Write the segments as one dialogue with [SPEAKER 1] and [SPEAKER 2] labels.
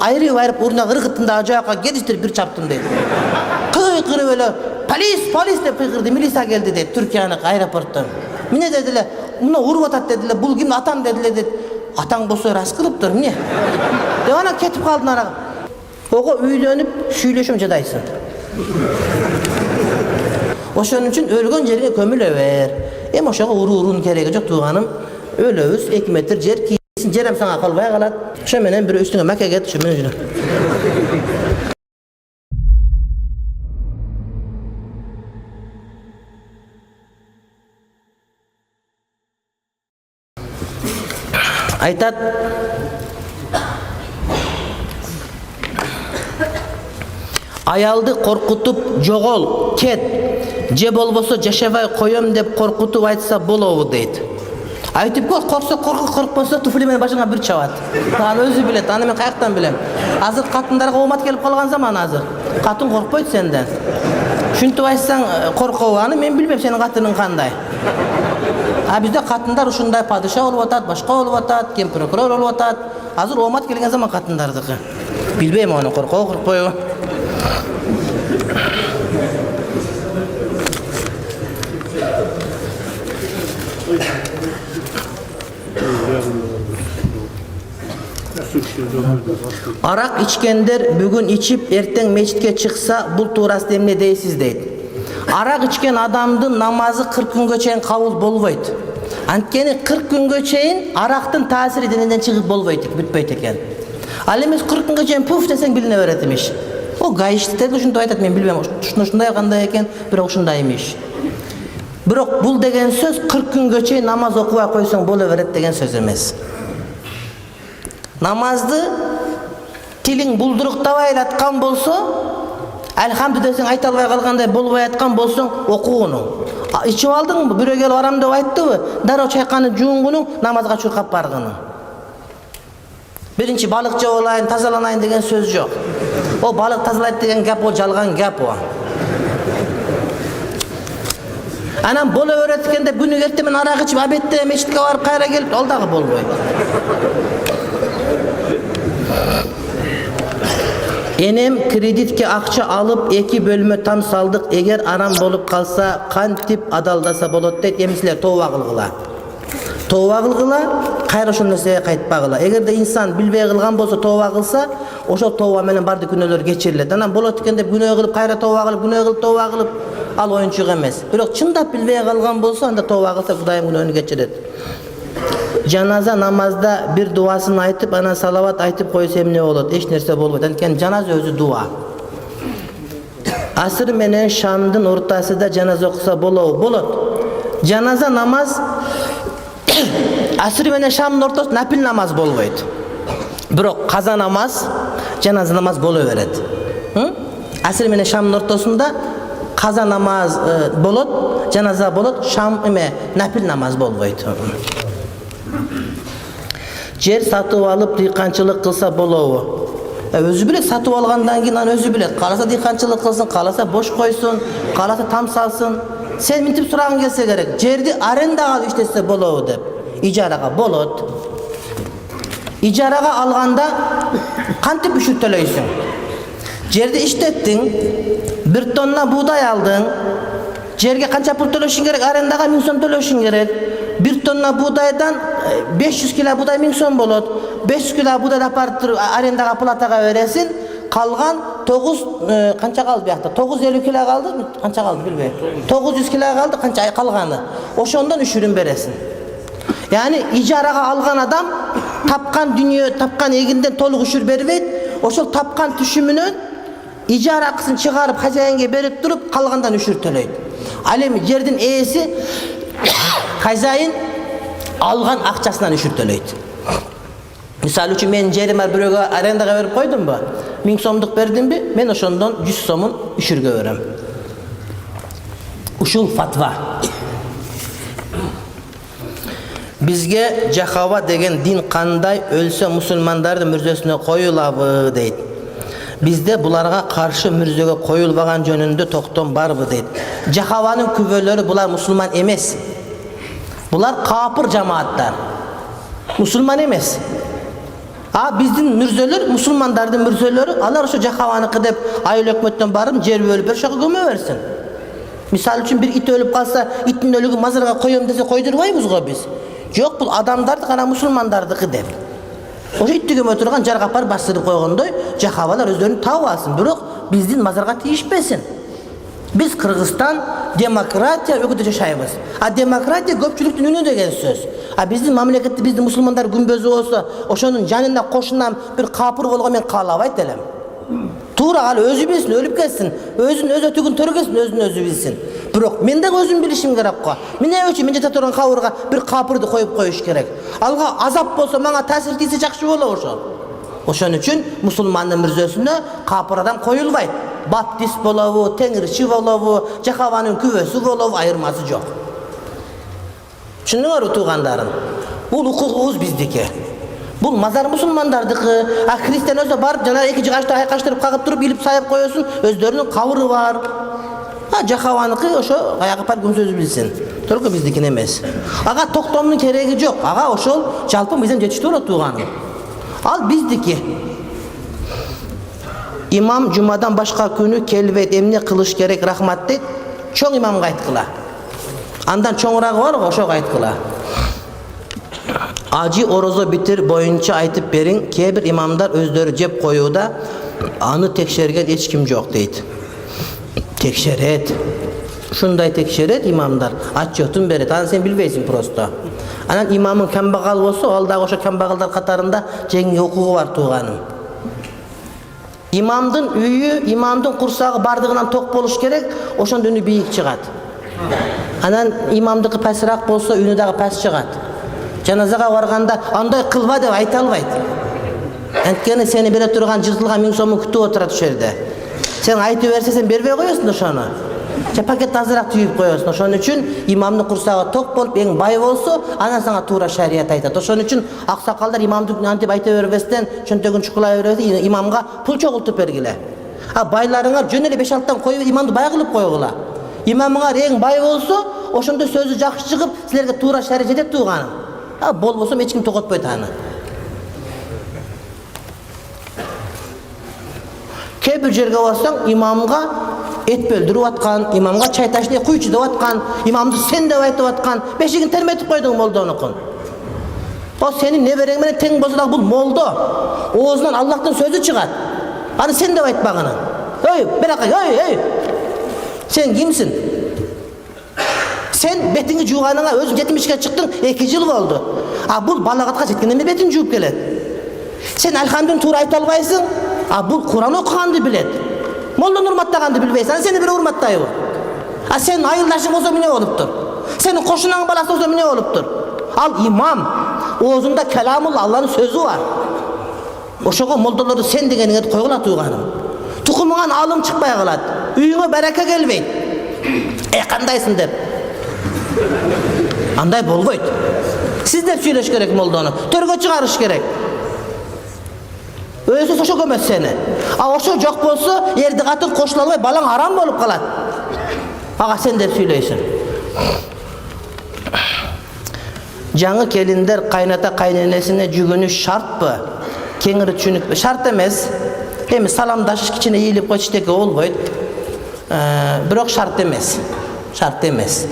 [SPEAKER 1] айрып урна кыргыттында ажакка кетиштирип бир чаптым дейт. Кыйкырып эле полис деп кыйкырды, милиция келди дейт Түркиянын аэропорттон. Міне дедиле, мына уруп атат дедиле, бул ким атам дедиле дейт. Атаң болсо рас кылыптыр, міне. Деп ана кетип калдым ара. Ого үйлөнүп сүйлөшөм жадайсың. Ошон үчүн өлгөн жерге көмүлө бер. Эми ошого уруунун кереги жок тууганым. Өлөбүз 2 метр жер кийсин, жерем сага калбай калат. Ошо менен бир үстүңө макка кетип, ошо менен жүрөм. Айтат, аялды коркутуп жогол, кет, же болбосо жашабай коем деп коркутуп айтса болобу дейт. Айтып корксо коркпосо туфли менен башыңа бир чабат. Аны өзү билет, аны мен каяктан билем. Азыр катындарга оомат келип калган заман азыр. Катын коркпойт сенден. Шунтип айтсаң коркобу, аны мен билбейм сенин катының кандай. А бизде катындар ушундай падыша болуп атат, башка болуп атат, кем прокурор болуп атат. Азыр оомат келген заман катындардыкы. Билбейм аны коркобу, коркпойбу. Арак ичкендер бүгүн ичип, эртең мечитке чыкса, бул туурасында эмне дейсиз дейт. Арак ичкен адамдын намазы 40 күнгө чейин кабыл болбойт. Анткени 40 күнгө чейин арактын таасири денеден чыгып болбойт, бүтпөйт экен. Ал эми 40 күнгө чейин пуф десең билине берет имиш. О гаиштер ушундай айтат, мен билбейм, ушундай кандай экен, бирок ушундай имиш. Бирок бул деген сөз 40 күнгө чейин намаз окубай койсоң боло берет деген сөз эмес. Намазды тилиң булдуруктабай аткан болсо, алхамду десең айта албай калгандай болбой аткан болсоң, окууну. Ичип алдыңбы, бирөө келип арам деп айттыбы, дароо чайканып жуунгуну, намазга чуркап баргыны. Биринчи балык жеп алайын, тазаланайын деген сөз жок. О балык тазалайт деген гап, о жалган гап о. Анан боло берет экен деп күнү эртең менен арак ичип, абетте мечитке барып кайра келип, ал дагы болбойт. Энем кредитке акча алып 2 бөлмө там салдык, эгер арам болуп калса кантип адалдаса болот дейт. Эми силер тооба кылгыла. Тооба кылгыла, кайра ошол нерсеге кайтпагыла. Эгерде инсан билбей кылган болсо тооба кылса, ошол тооба менен бардык күнөөлөр кечирилет. Анан болот экен деп күнөө кылып, кайра тооба кылып, күнөө кылып, тооба кылып, ал оюнчук эмес. Бирок чындап билбей калган болсо, анда тооба кылса Кудайым күнөөнү кечирет. Жаназа намазда бир дуасын айтып, анан салават айтып койсо эмне болот? Эч нерсе болбойт. Анткени жаназа өзү дуа. Асыр менен шамдын ортасында жаназа окуса болобу? Болот. Жаназа намаз асыр менен шамдын ортосунда напил намаз болбойт. Бирок каза намаз, жаназа намаз боло берет. Асыр менен шамдын ортосунда каза намаз болот, жаназа болот, шам напил намаз болбойт. Жер сатып алып дыйканчылык кылса болобу? Өзү билет, сатып алгандан кийин аны өзү билет. Кааласа дыйканчылык кылсын, кааласа бош койсун, кааласа там салсын. Сен минтип сурагың келсе керек. Жерди арендага алып иштесе болобу деп. Ижарага болот. Ижарага алганда кантип үшүр төлөйсүң? Жерди иштеттиң, 1 тонна буудай алдың. Жерге канча пул төлөшүң керек? Арендага 1000 сом төлөшүң керек. 1 тонна buğdaydan 500 kilo buğday 1000 son bolot. 500 kilo buğday aparıp arendага plataga veresin. Kalgan 9 kança kaldı buyakta? 950 kilo kaldı mı? Kança kaldı bilbey. 900 kilo kaldı, kança kalganı. Oşondan üşürün veresin. Yani icaraga algan adam tapkan dünya, tapkan eginden toluk üşür beribeyt. Oşol tapkan tüşümünün icara akısını çıkarıp hacayenge berip durup kalgandan üşür töleydi. Alemi жердин ээси хозяин алган акчасынан үшүр төлөйт. Мисалы үчүн мен жерим бар, бирөөгө арендага берип койдумбу? 1000 сомдук бердимби? Мен ошондон 100 сомун үшүргө берем. Ушул фатва. Бизге Жахава деген дин кандай, өлсө мусулмандардын мүрзөсүнө коюлабы дейт. Bizde bularga karşı mürzöge koyulbagan jönündө tokton barбы дейт. Жахаванын күбөлөрү булар мусулман эмес. Булар капыр жамааттар. Мусулман эмес. Биздин мүрзөлөр, мусулмандардын мүрзөлөрү, алар ошо жахабаныкы деп айыл өкмөттөн барып жер бөлүп ошо көмө берсин. Мисалы үчүн бир ит өлүп калса, иттин өлүгүн мазарга коём десе койдурбайбыз го биз. Жок, бул адамдарды гана мусулмандардыкы деп. Ошо итти көмө турган жарга апарып бастырып койгондой, жахабалар өздөрүн таап алсын, бирок биздин мазарга тийишпесин. Биз Кыргызстан демократия өлкөдө жашайбыз. Демократия көпчүлүктүн үнү деген сөз. Биздин мамлекетте биздин мусулмандар күмбөзү болсо, ошонун жанына кошунан бир капыр болгон мен каалабайт элем. Туура ал өзү билсин, өлүп кетсин, өзүнүн өз өтүгүн төргөсүн, өзүн өзү билсин. Бирок мен да өзүм билишим керек го. Эмне үчүн мен жата турган кабырга бир капырды коюп коюш керек? Алга азап болсо, мага таасир тийсе жакшы болот ошол. Ошон үчүн мусулмандын мүрзөсүнө капыр адам коюлбайт. Баптист болобу, теңирчи болобу, жахабанын күбөсү болобу, айырмасы жок. Түшүндүңөрбү туугандарым? Бул укугубуз биздики. Бул мазар мусулмандардыкы. Христиан өзү барып жана эки жыгачты айкаштырып кагып туруп илип сайып коесун, өздөрүнүн кабыры бар. Жахабаныкы ошо аяк апарып көмсөзү билсин. Только биздикин эмес. Ага токтомдун кереги жок. Ага ошол жалпы бизден жетиштүү болот тууганым. Ал биздики. Имам жумадан башка күнү келбейт, эмне кылыш керек, рахмат дейт. Чоң имамга айткыла. Андан чоңурагы бар го, ошого айткыла. Ажы орозо битир боюнча айтып бериң. Кээ бир имамдар өздөрү жеп коюуда, аны текшерген эч ким жок дейт. Текшерет. Ушундай текшерет имамдар. Отчетун берет. Аны сен билбейсиң просто. Анан имамың камбагал болсо, ал дагы ошо камбагалдар катарында жеңге укугу бар тууганым. Имамдын үйү, имамдын курсагы бардыгынан ток болуш керек, ошондо үнү бийик чыгат. Анан имамдыкы пасыраак болсо, үнү дагы пас чыгат. Жаназага барганда андай кылба деп айта албайт. Анткени сени бере турган жыртылган 1000 сомун күтүп отурат ошол жерде. Сен айтып берсе, сен бербей коесуң ошону. Пакет азыраак түйүп коесуң. Ошон үчүн имамдын курсагы ток болуп, эң бай болсо, анан сага туура шарият айтат. Ошон үчүн аксакалдар имамды антип айта бербестен, чөнтөгүн чукулай бербестен имамга пул чогултуп бергиле. Байларыңар жөн эле 5-6 коюп имамды бай кылып койгула. Имамыңар эң бай болсо, ошондо сөзү жакшы чыгып, силерге туура шарият жетет тууганым. Болбосо эч ким тоготпойт аны. Кээ бир жерге барсаң, имамга эт бөлдүрүп аткан, имамга чай ташны куйчу деп аткан, имамды сен деп айтып аткан, бешигин терметип койдуң молдонукун. Сенин неберең менен тең болсо дагы бул молдо. Оозунан Аллахтын сөзү чыгат. Аны сен деп айтпагының. Беракай, сен кимсиң? Сен бетиңи жууганыңа өзүң 70 чыктың, 2 жыл болду. Бул балагатка жеткенден бери бетиң жууп келет. Сен алхамдын туура айта албайсың. Бул Куран окуганды билет. Молдон урматтаганды билбейсиң. Сени бир урматтайбы? Сен айылдашың болсо эмне болуптур? Сенин кошунаңдын баласы болсо эмне болуптур? Ал имам. Оозунда каламул Алланын сөзү бар. Ошого молдолорду сен дегениңе койгула тууганым. Тукумуңан алым чыкпай калат. Үйүңө барака келбейт. Кандайсың деп. Андай болбойт. Сиздер сүйлөш керек молдону. Төргө чыгарыш керек. Өзү ошо көмөт сени. Ошо жок болсо, эрди катын кошула албай балаң арам болуп калат. Сен деп сүйлөйсүң. Жаңы келиндер кайната кайненесине жүгүнүш шартпы? Кеңири түшүнүк. Шарт эмес. Эми саламдашыш кичине ийилип койчу эчтеке болбойт. Бирок шарт эмес. Шарт эмес.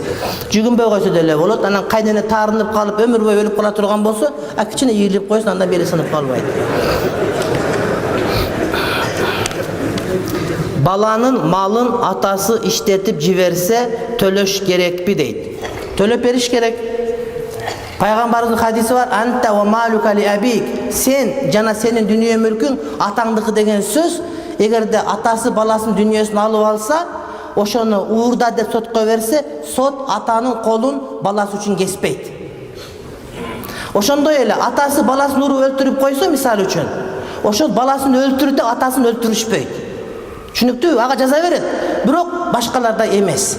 [SPEAKER 1] Жүгүнбөй койсо деле болот. Анан кайнене таарынып калып өмүр бою өлүп кала турган болсо, кичине ийилип койсун, анда бели сынып калбайт. Баланын малын атасы иштетип жиберсе, төлөш керекпи дейт. Төлөп бериш керек. Пайгамбарыбыздын хадиси бар: "Анта ва малука ли абик." Сен жана сенин дүнүйө мүлкүң атаңдыкы деген сөз. Эгерде атасы баласынын дүнүйөсүн алып алса, ошону уурда деп сотко берсе, сот атанын колун баласы үчүн кеспейт. Ошондой эле атасы баласын уруп өлтүрүп койсо, мисалы үчүн, ошол баласын өлтүрүп атасын өлтүрүшпөйт. Түшүнүктүү? Ага жаза берет. Бирок башкаларда эмес.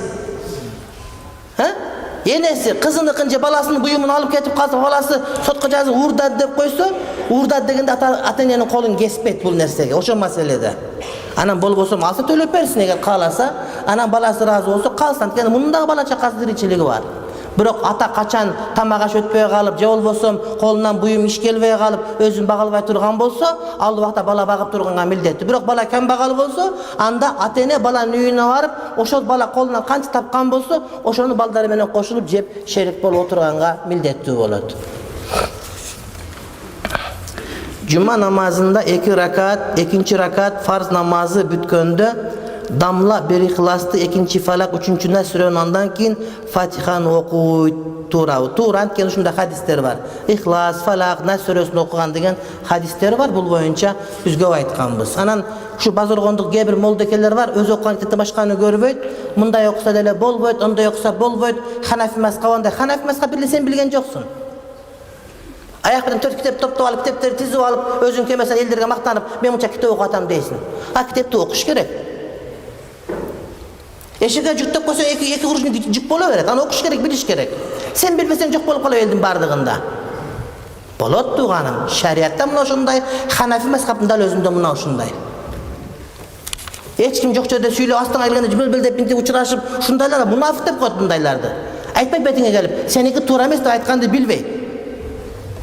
[SPEAKER 1] Энеси кызыныкын же баласынын буюмун алып кетип калса, баласы сотко жазып уурда деп койсо, уурда дегенде ата-эненин колун кеспейт бул нерсеге. Ошол маселеде. Анан болбосо алса төлөп берсин эгер кааласа, анан баласы ыраазы болсо калсын. Анткени мунун дагы бала чакасы тиричилиги бар. Бирок ата качан тамак аш өтпөй калып, же болбосо колунан буюм иш келбей калып, өзүн бага албай турган болсо, ал убакта бала багып турганга милдеттүү. Бирок бала камбагал болсо, анда ата-эне баланын үйүнө барып, ошол бала колунан канча тапкан болсо, ошону балдары менен кошулуп жеп, шерик болуп отурганга милдеттүү болот. Жума намазында 2 ракат, экинчи ракат фарз намазы бүткөндө дамла бир ихласты, экинчи фалак, үчүнчү нас сүрөнү андан кийин Фатиханы окуйт. Туура анткени ушундай хадистер бар. Ихлас, фалак, нас сүрөсүн окуган деген хадистер бар. Бул боюнча биз көп айтканбыз. Анан ушу базоргондук кээ бир молдокелер бар, өзү окуган китепте башканы көрбөйт. Мындай окуса деле болбойт, ондай окуса болбойт. Ханафи мазхабында, Ханафи мазхабы биле сен билген жоксуң. Аяк менен 4 китеп топтоп алып, китептерди тизип алып, өзүң келмесең элдерге мактанып, мен мынча китеп окуп атам дейсиң. А китепти окуш керек. Эшикке жүктөп койсоң эки курушун жүк боло берет. Аны окуш керек, билиш керек. Сен билбесең жок болуп калат элдин бардыгында. Болот туганым. Шариатта мына ушундай, Ханафи мазхабында дал өзүндө мына ушундай. Эч ким жок жерде сүйлөп астыңа келгенде жибел деп минтип учурашып, ушундайлар мунафик деп коет мындайларды. Айтпай бетиңе келип, сеники туура эмес деп айтканды билбей.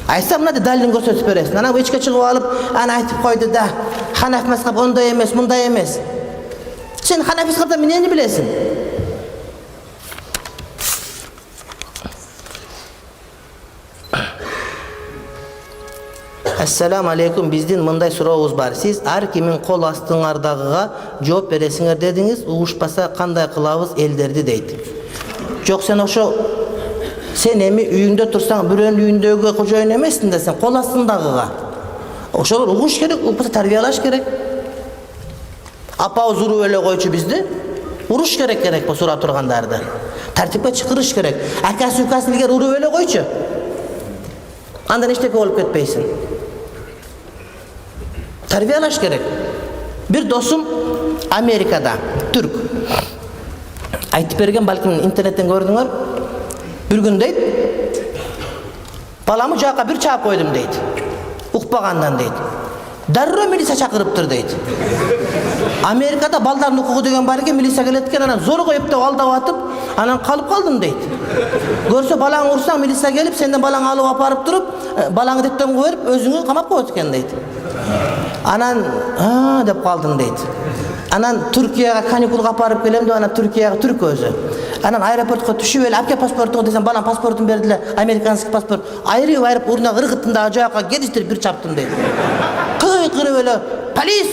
[SPEAKER 1] Айтса мына далилин көрсөтүп бересиң. Анан эчке чыгып алып, аны айтып койду да, Ханафи мазхабы ондай эмес, мындай эмес. Sen Hanefi mezhebden neyini bilesin? Assalamu alaikum, bizdin mınday soruğumuz var. Siz her kimin kol astığınardağıga cevap veresinger dediniz, uğuşpasa kanday kılavuz elderdi deydi. Çok sen oşo sen emi üyünde tursan, birinin üyündögü kocayn emesin desen, kol astığındağıga. Oşolar uğuş gerek, uğuşpasa terbiyalaş gerek. Apa uzuru öyle koyucu bizde. Uruş gerek bu soru turganlarda. Tertipe çıkırış gerek. Akası yukasını ilgili uru öyle koyucu. Andan işteki olup ketpeysin. Terbiyalaş gerek. Bir dostum Amerika'da, Türk. Aytıp bergen balkim internetten gördüңөр. Bir gün deydi. Balamı jaqa bir çağ koydum deydi. Ukpağandan deydi. Darro milisa çakırıptır deydi. Amerika'da baldarın hukuku degen bar eкен, milisa keletken anan zor koyup da aldap atıp anan kalıp kaldım deydi. Görse balan ursan milisa gelip senden balan alıp aparıp durup balanı detten koyup özünü kamap koyup eken deydi. Anan dep kaldın deydi. Anan Türkiye'ye kanikul aparıp gelem de anan Türkiye'ye Türk özü. Anan aeroportga düşüp el apke pasportu desen balan pasportun berdiler, Amerikanski pasport. Ayırıp uruna ırgıttında acayaqa gediştirip bir çaptım deydi. Kırı öyle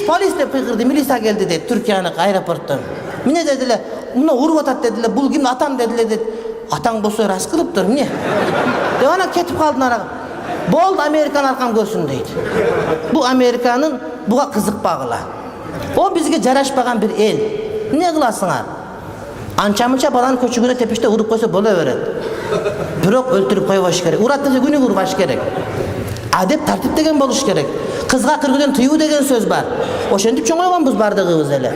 [SPEAKER 1] polis de pıkırdı, milisa geldi dedi Türkiye'nin aeroporttan. Mine dediler, buna urup atat dediler, bul kim atam dediler dedi. Atan bolsa ras kılıptır, mine? De ana ketip kaldın ara. Boldu Amerikan arkam görsün deydi. Bu Amerikanın buğa kızık bağıla. O bizge jaraşpagan bir el. Ne kılasыңар? Ança-mınça balanın köçügüne tepişte urup koysa bola veret. Bирок öldürüp koybaş gerek. Urat dese günü vurbaş gerek. Adep tartip degen boluş gerek. Kızga kırgıdan tıyuu degen söz var. Oşentip çoğayganbız bardığыбыз ele.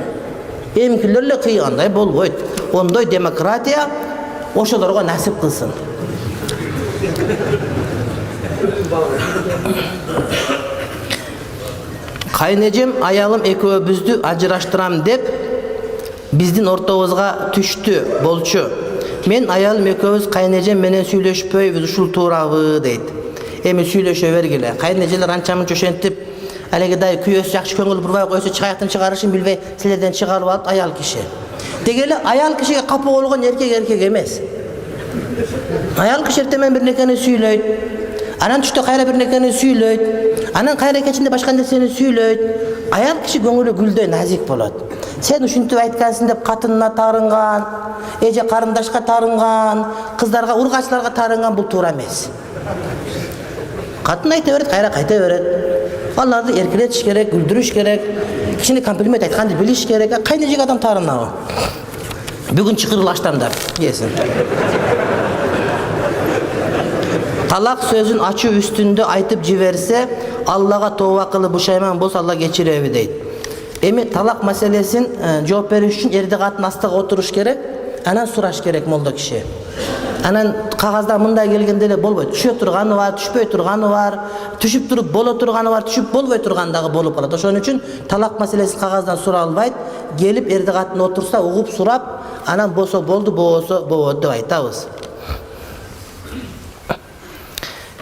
[SPEAKER 1] Emkilerle kıyı anday bolboyt. Onday demokratiya oşolarga nasip kılsın. Kayınecem ayalım ekөөbüzdü ajırашtıram dep bizdin ortabızga düştü bolçu. Men ayalım ekөөbüz kayınecem menen süйлөшпөйбүз ушул туурабы дейт. Эми süйлөшө бергиле. Kayıneceler ança-mınça oşentip Alegi küyösü yakşı köngül burvay koysa çıkayaktan çıkarışın bilbey silerden çıkarıp alıp ayal kişi. Degeli ayal kişiye kapı olgan erkek emez. Ayal kişi ertemen bir nekeni süylöyt. Anan düştü kayra bir nekeni süylöyt. Anan kayra keçinde başka nesini süylöyt. Ayal kişi köngülü gülдөй nazik bolat. Sen uşuntip aytkansın dep katınına tarıngan, eje karındaşka tarıngan, kızlarga urgaçlarga tarıngan bul tuura emez. Katın ayta beret, kayra kayta beret. Onları erkiletiş gerek, güldürüş gerek. Kişini kompliment aytkandı biliş gerek. Kaynayacak adam tarına o. Bugün çıkırıl açtamlar. Yesin. Talak sözün açı üstünde aytıp jiberse Allah'a tövbe kılıp buşayman bolsa Allah geçirevi deydi. Emi talak meselesin cevap veriş için erdi katın astığa oturuş gerek. Anan suraş gerek molda kişi. Anan kağızda mınday gelgende de bolboy. Düşüp turganı var, düşpöy turganı var. Düşüp turup bolo turganı var, düşüp bolboy turgandağı bolup kaladi. Oşon üçün talak meselesi kağızdan suralbayt. Gelip erdi katın otursa uğup surap, anan boso boldu, boso boldu aytabız.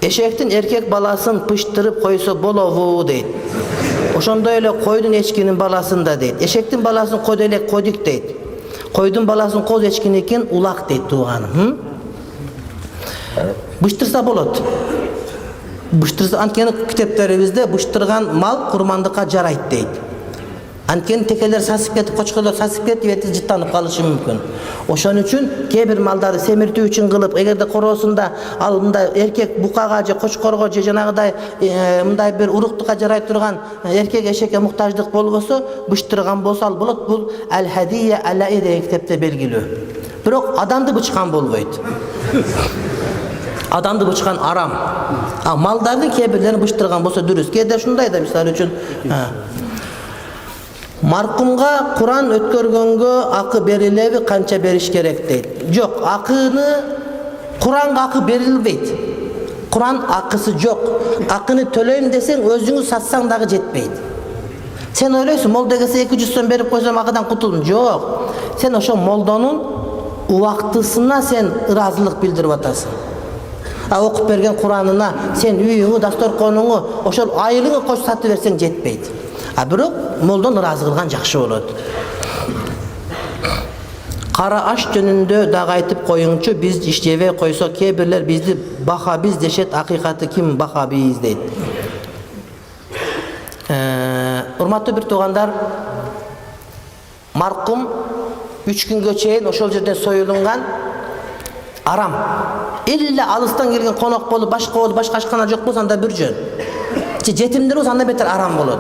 [SPEAKER 1] Eşektin erkek balasın pıştırıp koysa bolovu deydi. Oşonda öyle koydun eçkinin balasın da deydi. Eşektin balasın kodelek kodik deydi. Koydun balasın koz eçkinikin ulak deydi tuğanım. Bıştırsa bolot. Bıştırsa antkeni kitaplarımızda bıştırgan mal kurmandıkka jarayt deydi. Antkeni tekeler sasıp ketip, koçkolor sasıp ketip eti jittanıp kalışı mümkün. Oşon üçün kebir maldарды semirtүү üçün kılıp, egerde korosunda alında erkek bukaga je koçkorgo je janagıday mınдай bir uruktuka jaray turgan erkek eşekке muhtajlık bolboso, bıştırgan bolsa al bolot. Bul al-hadiye ala degan kitapta belgilүү. Bирок adamды bıçkan bolboyt. Adamды bıçkan aram. Maldardын kebirlerini bıçtırgan bolsa dürüst. Kede şunday da misal üçün markumga Kur'an ötkörgөнгө akı berilebi kança beriş gerek deydi. Yok, akını Kur'an'a akı berilbeydi. Kur'an akısı yok. Akını töleyim desen özünü satsan dağı jetpeydi. Sen öyleysin, molda gelse 200 son berip koysam akıdan kutulun. Yok. Sen oşo moldonun uvaktısına sen razılık bildirip atasın. Okup bergen Kur'anına sen üyüңü, dastorkonуңu, oşol ayılını koş satı versen jetpeydi. Бирок молдон ыраазы кылган жакшы болот. Кара аш жөнүндө дагы айтып коюңчу, биз иштебей койсо кебирлер бизди бахабиз дешет, акыйкаты ким бахабиз дейт. Урматтуу бир туугандар, маркум 3 күнгө чейин ошол жерден союлунган арам. Эле алыстан келген конок болуп, башка ашкана жок болсо анда бир жөн. Жетимдер болсо анда бетер арам болот.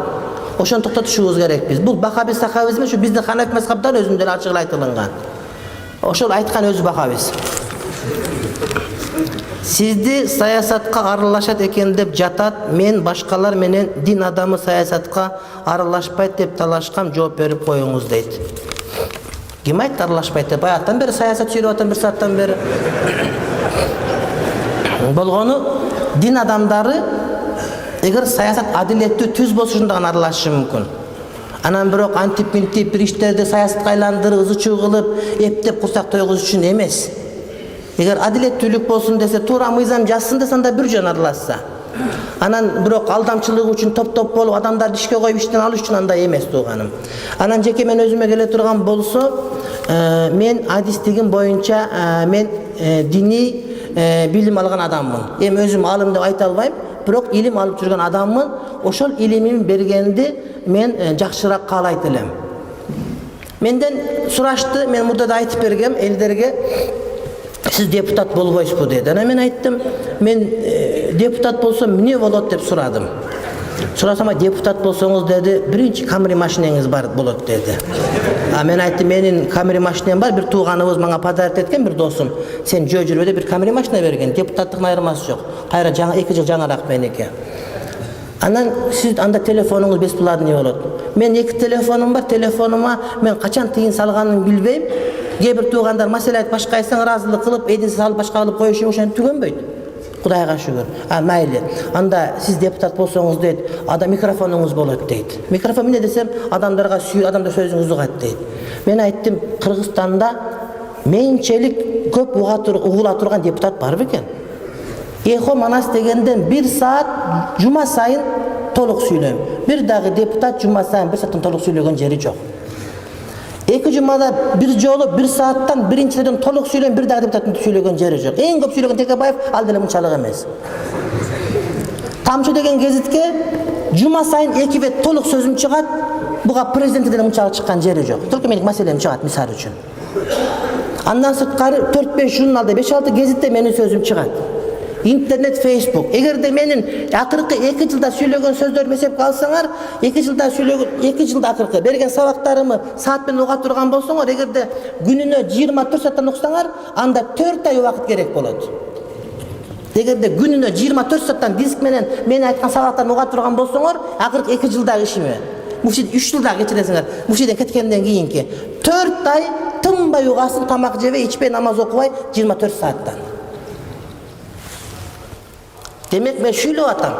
[SPEAKER 1] Ошон токтотушубуз керек биз. Бул бахабиз сахабиз эмес, ушу биздин Ханафи мазхабтан өзүндөн ачык айтылган. Ошол айткан өзү бахабиз. Сизди саясатка аралашат экен деп жатат, мен башкалар менен дин адамы саясатка аралашпайт деп талашкам, жооп берип коюңуз дейт. Ким айтты аралашпайт деп? Баягыдан бери саясат сүйлөп атам, бир сааттан бери. Болгону дин адамдары эгер саясат адилеттүү түз болсо ушундагы аралашышы мүмкүн. Анан бирок антип-минтип бир иштерди саясатка айландырып, ызычуу кылып, эптеп курсак тойгузуш үчүн эмес. Эгер адилеттүүлүк болсун десе, туура мыйзам жазсын десе, анда бир жөн аралашса. Анан бирок алдамчылык үчүн топ-топ болуп, адамдарды ишке коюп иштен алыш үчүн андай эмес тууганым. Анан жеке мен өзүмө келе турган болсо, мен адистигим боюнча мен диний билим алган адаммын. Эми өзүм алым деп айта албайм. Бирок илим алып жүргөн адаммын. Ошол илимин бергенди мен жакшыраак каалайт элем. Менден сурашты, мен мурда да айтып бергем элдерге, сиз депутат болбойсузбу деди. Анан мен айттым, мен депутат болсом эмне болот деп сурадым. Сурасам, депутат болсоңуз деди, биринчи камри машинеңиз бар болот деди. Мен айттым, менин камри машинем бар, бир тууганыбыз мага подарок эткен, бир досум. Сен жөө жүрбөдө бир камри машина берген, депутаттыктын айырмасы жок. Кайра жаңа 2 жыл жаңараак меники. Анан сиз анда телефонуңуз бесплатный болот. Мен 2 телефонум бар, телефонума мен качан тыйын салганын билбейм. Кээ бир туугандар маселе айтып башка айтсаң ыраазылык кылып, эдин салып башка кылып коюшу ошентип түгөнбөйт. Кудайга шүгүр. Майли. Анда сиз депутат болсоңуз дейт, адам микрофонуңуз болот дейт. Микрофон эмне десем, адамдарга адамдар сөзүңүздү угат дейт. Мен айттым, Кыргызстанда менчелик көп угула турган депутат бар бекен. Эхо Манас дегенден 1 саат жума сайын толук сүйлөйм. Бир дагы депутат жума сайын 1 сааттан толук сүйлөгөн жери жок. 2 жумада бир жолу 1 сааттан биринчиден толук сүйлөйм, бир дагы депутаттын сүйлөгөн жери жок. Эң көп сүйлөгөн Текебаев, ал деле мынчалык эмес. Тамчы деген гезитке жума сайын 2 бет толук сөзүм чыгат, буга президенти деле мынчалык чыккан жери жок. Только менин маселем чыгат мисал үчүн. Андан сырткары 4-5 журналда 5-6 гезитте менин сөзүм чыгат. Интернет, Facebook. Эгерде менин акыркы 2 жылда сүйлөгөн сөздөрүмө эсепке алсаңар, 2 жылда сүйлөгөн 2 жылда акыркы берген сабактарымы саат менен уга турган болсоңор, эгерде күнүнө 24 сааттан уксаңар, анда 4 ай убакыт керек болот. Эгерде күнүнө 24 сааттан диск менен мен айткан сабактарымы уга турган болсоңор, акыркы 2 жылдагы ишиме. Мушид 3 жылда кечиресиңер. Мушиден кеткенден кийинки 4 ай тынбай угасын, тамак жебей, ичпей, намаз окубай 24 сааттан. Демек мен шүйлөп атам.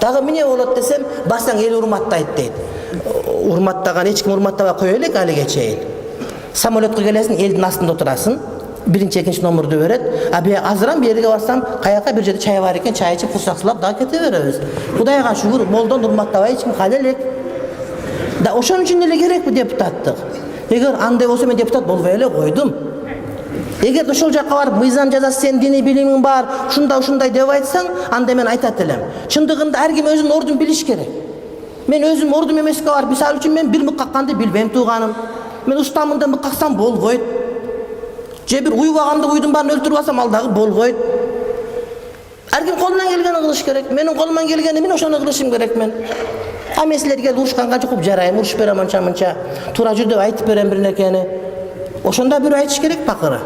[SPEAKER 1] Дагы эмне болот десем, басаң эл урматтайт дейт. Урматтаган эч ким урматтабай кое элек алиге чейин. Самолетке келесиң, элдин астында отурасың. birinchi ikinchi nomerni beret. Abi azıram bir yerge barsam kayaka bir jerde çay var eken çay içip kursaksılap daha ketaveremiz. Kudayga şükür moldan urmattабай echkim halelek. Da oşon üçin ele gerek bu deputatlık. Eger андай bolsa men deputat bolbay ele koydum. Eger ошол жакка барып мыйзам жазасың, сен диний билимиң бар, ушундай деп айтсаң, анда мен айтат элем. Чындыгында ар ким өзүнүн ордун билиш керек. Мен өзүм ордум эмеске барып, мисалы үчүн мен бир мык какканды билбейм тууганым. Мен устамын деп мык каксам болбойт. Же бир уйбагамды уйдун баарын өлтүрүп алсам ал дагы болбойт. Ар ким колунан келгенин кылыш керек. Менин колумдан келгени мен ошону кылышым керек мен. А мен силерге урушканга чукуп жарайм, урушуп берем анча-мынча. Туура жүр деп айтып берем бир нерсени. Ошондо бир айтыш керек пакыры.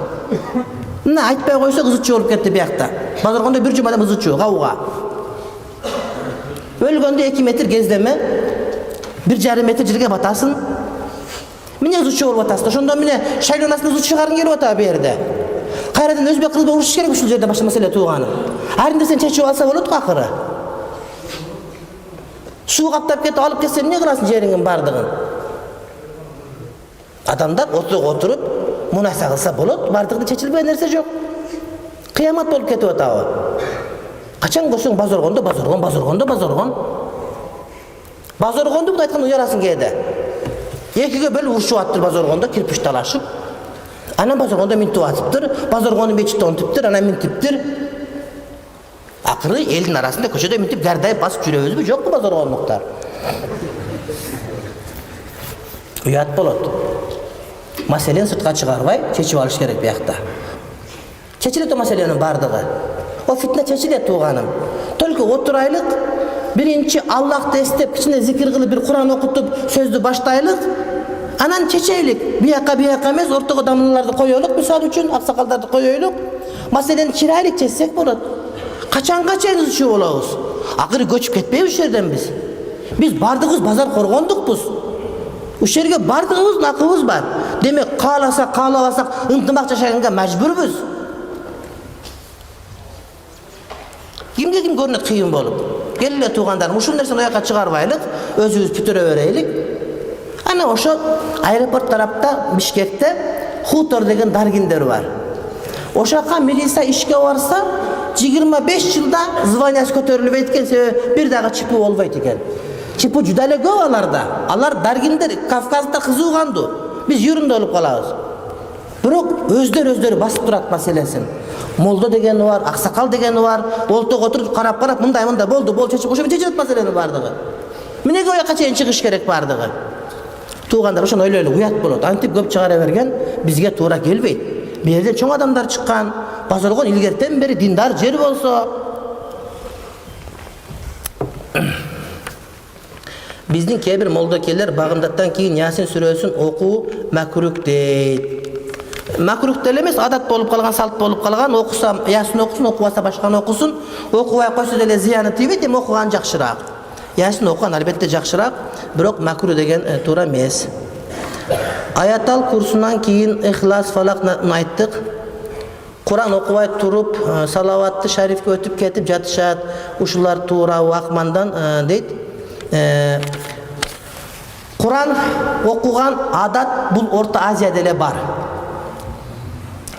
[SPEAKER 1] Мына айтпай койсо кызычы болуп кетти биякта. Базаргондо бир жумада кызычы, гауга. Өлгөндө 2 метр кездеме, 1,5 метр жерге батасың. Міне кызычы болуп атасың. Ошондо міне шайланасың кызычы чыгарың келип атат бу жерде. Кайрадан өзбек кызы урушуш керек ушул жерде башка маселе тууганым. Аринде сен чечип алса болот акыры. Суу каптап кетип алып кетсем эмне кыласың жериңин бардыгын? Адамдар отуруп мунайса кылса болот, бардыгы чечилбеген нерсе жок. Кыямат болуп кетип атабы? Качан көрсөң базоргондо. Базоргонду бул айткан уярасың кээде. Экиге бөлүп урушуп аттыр базоргондо, кирпич талашып. Анан базоргондо минтип атыптыр, базоргону мечитте онтуптур, анан минтиптир. Акыры элдин арасында көчөдө минтип гардайып басып жүрөбүзбү, жокпу базоргондуктар? Уят болот. Маселени сыртка чыгарбай чечип алыш керек биякта. Чечилет о маселенин бардыгы. О фитна чечилет тууганым. Только отурайлык, биринчи Аллахты эстеп, кичине зикир кылып, бир Куран окутуп, сөздү баштайлык. Анан чечейлик. Бияка эмес, ортого дамыналарды коёлук, мисалы үчүн аксакалдарды коёлук. Маселени чирайлык чечсек болот. Качанга чейин ушул болобуз? Акыры көчүп кетпейбиз ушул жерден биз. Биз бардыгыбыз базар коргондукпуз. Ушул жерге бардыгыбыздын акыбыз бар. Демек, каалабасак ынтымак жашаганга мажбурбуз. Кимге ким көрүнөт кыйын болуп? Келе туугандарым, ушул нерсени оякка чыгарбайлык, өзүбүз бүтүрө берелик. Ана ошо аэропорт тарапта, Бишкекте хутор деген даргиндер бар. Ошакка милиция ишке барса, 25 жылда званиясы көтөрүлбөйт экен, себеби бир дагы чипи болбойт экен. Чипи жуда эле көп аларда. Алар даргиндер, Кавказда кызууганду. Биз юрунда болуп калабыз. Бирок өздөрү басып турат маселесин. Молдо дегени бар, аксакал дегени бар. Олтого отуруп карап мындай болду, чечип ошо чечет маселени бардыгы. Эмнеге оякка чейин чыгыш керек бардыгы? Туугандар ошону ойлойлу, уят болот. Антип көп чыгара берген бизге туура келбейт. Бу жерде чоң адамдар чыккан. Базаргон илгертен бери диндар жер болсо. Биздин кээ бир молдокелер багымдаттан кийин Ясин сүрөсүн окуу макрук дейт. Макрук деле эмес, адат болуп калган, салт болуп калган, окуса Ясин окусун, окубаса башканы окусун. Окубай койсо деле зыяны тийбейт, эми окуган жакшыраак. Ясин окуган албетте жакшыраак, бирок макрук деген туура эмес. Аятал курсунан кийин Ихлас, Фалакны айттык. Куран окубай туруп, салаватты шарифке өтүп кетип жатышат. Ушулар туура акмандан дейт. Куран окуган адат бул Орто Азияда эле бар.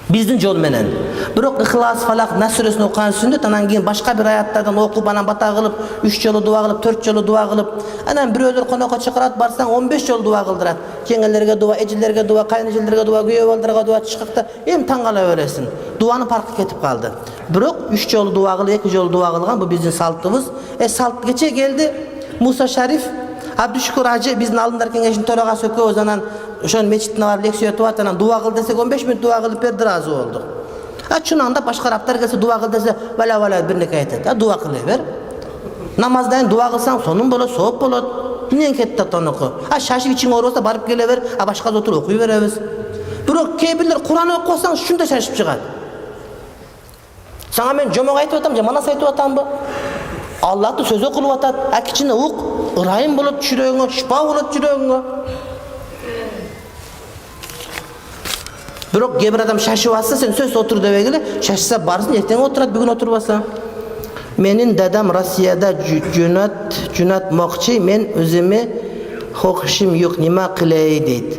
[SPEAKER 1] Биздин жол менен. Бирок Ихлас, Фалак, Нас сүрөсүн окуган сүннөт, анан кийин башка бир аяттардан окуп, анан бата кылып, 3 жолу дуа кылып, 4 жолу дуа кылып, анан бирөөлөр конокко чакырат, барсаң 15 жолу дуа кылдырат. Жеңелерге дуа, эжилерге дуа, кайнэжилерге дуа, күйөө балдарга дуа чыкакта, эми таң кала бересиң. Дуанын паркы кетип калды. Бирок 3 жолу дуа кылып, 2 жолу дуа кылган бул биздин салтыбыз. Салт кече келди. Муса Шариф, Абдушкур ажы биздин алымдар кеңешинин төрагасы экөөбүз анан ошон мечиттине барып лекция өтүп атып, анан дуа кыл десек 15 мүнөт дуа кылып берди, ыраазы болдук. Чынында башка араптар келсе дуа кыл десе, бала бирнеке айтат. Дуа кыла бер. Намаздан дуа кылсаң сонун болот, сооп болот. Эмнен кетти атоноку? Шашып ичиң оорубаса барып келе бер, башка отуруп окуй беребиз. Бирок кээ бирлер Куран окусаң ушундай шашып чыгат. Сага мен жомок айтып атам же манас айтып атамбы? Аллахты сөзү кылып атат. Кичине ук, ырайым болот жүрөгүңө, шифа болот жүрөгүңө. Бирок кээ бир адам шашып атса, сен сөз отур дебегиле, шашса барсын, эртең отурат, бүгүн отурбаса. Менин дадам Россияда жөнөтмөкчү, мен өзүмө хокушум жок, нема кылай дейт.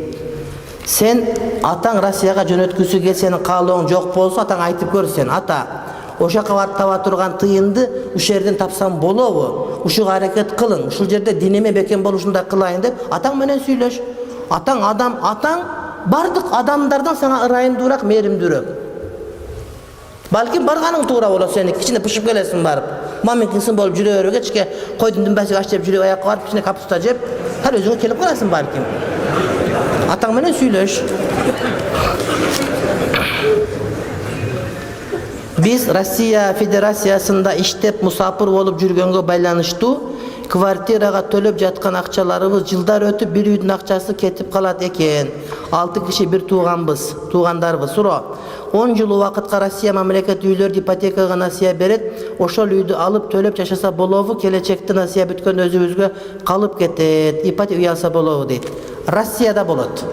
[SPEAKER 1] Sen ataң Россияга жөнөткүсү келсе, сенин каалооң жок болсо, атаң айтып көр сен, ата, ошо жака барып таба турган тыйынды ушул жерден тапсам болобу? Ушуга аракет кылың. Ушул жерде диниме бекем болушундай кылайын деп атаң менен сүйлөш. Атаң адам, атаң бардык адамдардан сага ырайымдуураак, мээримдүүрөөк. Балким барганың туура болот, сени кичине пышып келесиң барып. Мамикинсин болуп жүрө берип, кечке койдун дүмбәсиге аш жеп жүрүп, аякка барып кичине капуста жеп, ар өзүңө келип каласың балким. Атаң менен сүйлөш. Биз Россия Федерациясында иштеп мусапыр болуп жүргөнгө байланыштуу квартирага төлөп жаткан акчаларыбыз жылдар өтүп бир үйдүн акчасы кетип калат экен. 6 киши бир туугандарбыз. Суроо. 10 жыл убакытка Россия мамлекет үйлөрдү ипотекага насыя берет. Ошол үйдү алып төлөп жашаса болобу? Келечекте насыя бүткөн өзүбүзгө калып кетет. Ипотека үй алса болобу дейт. Россияда болот.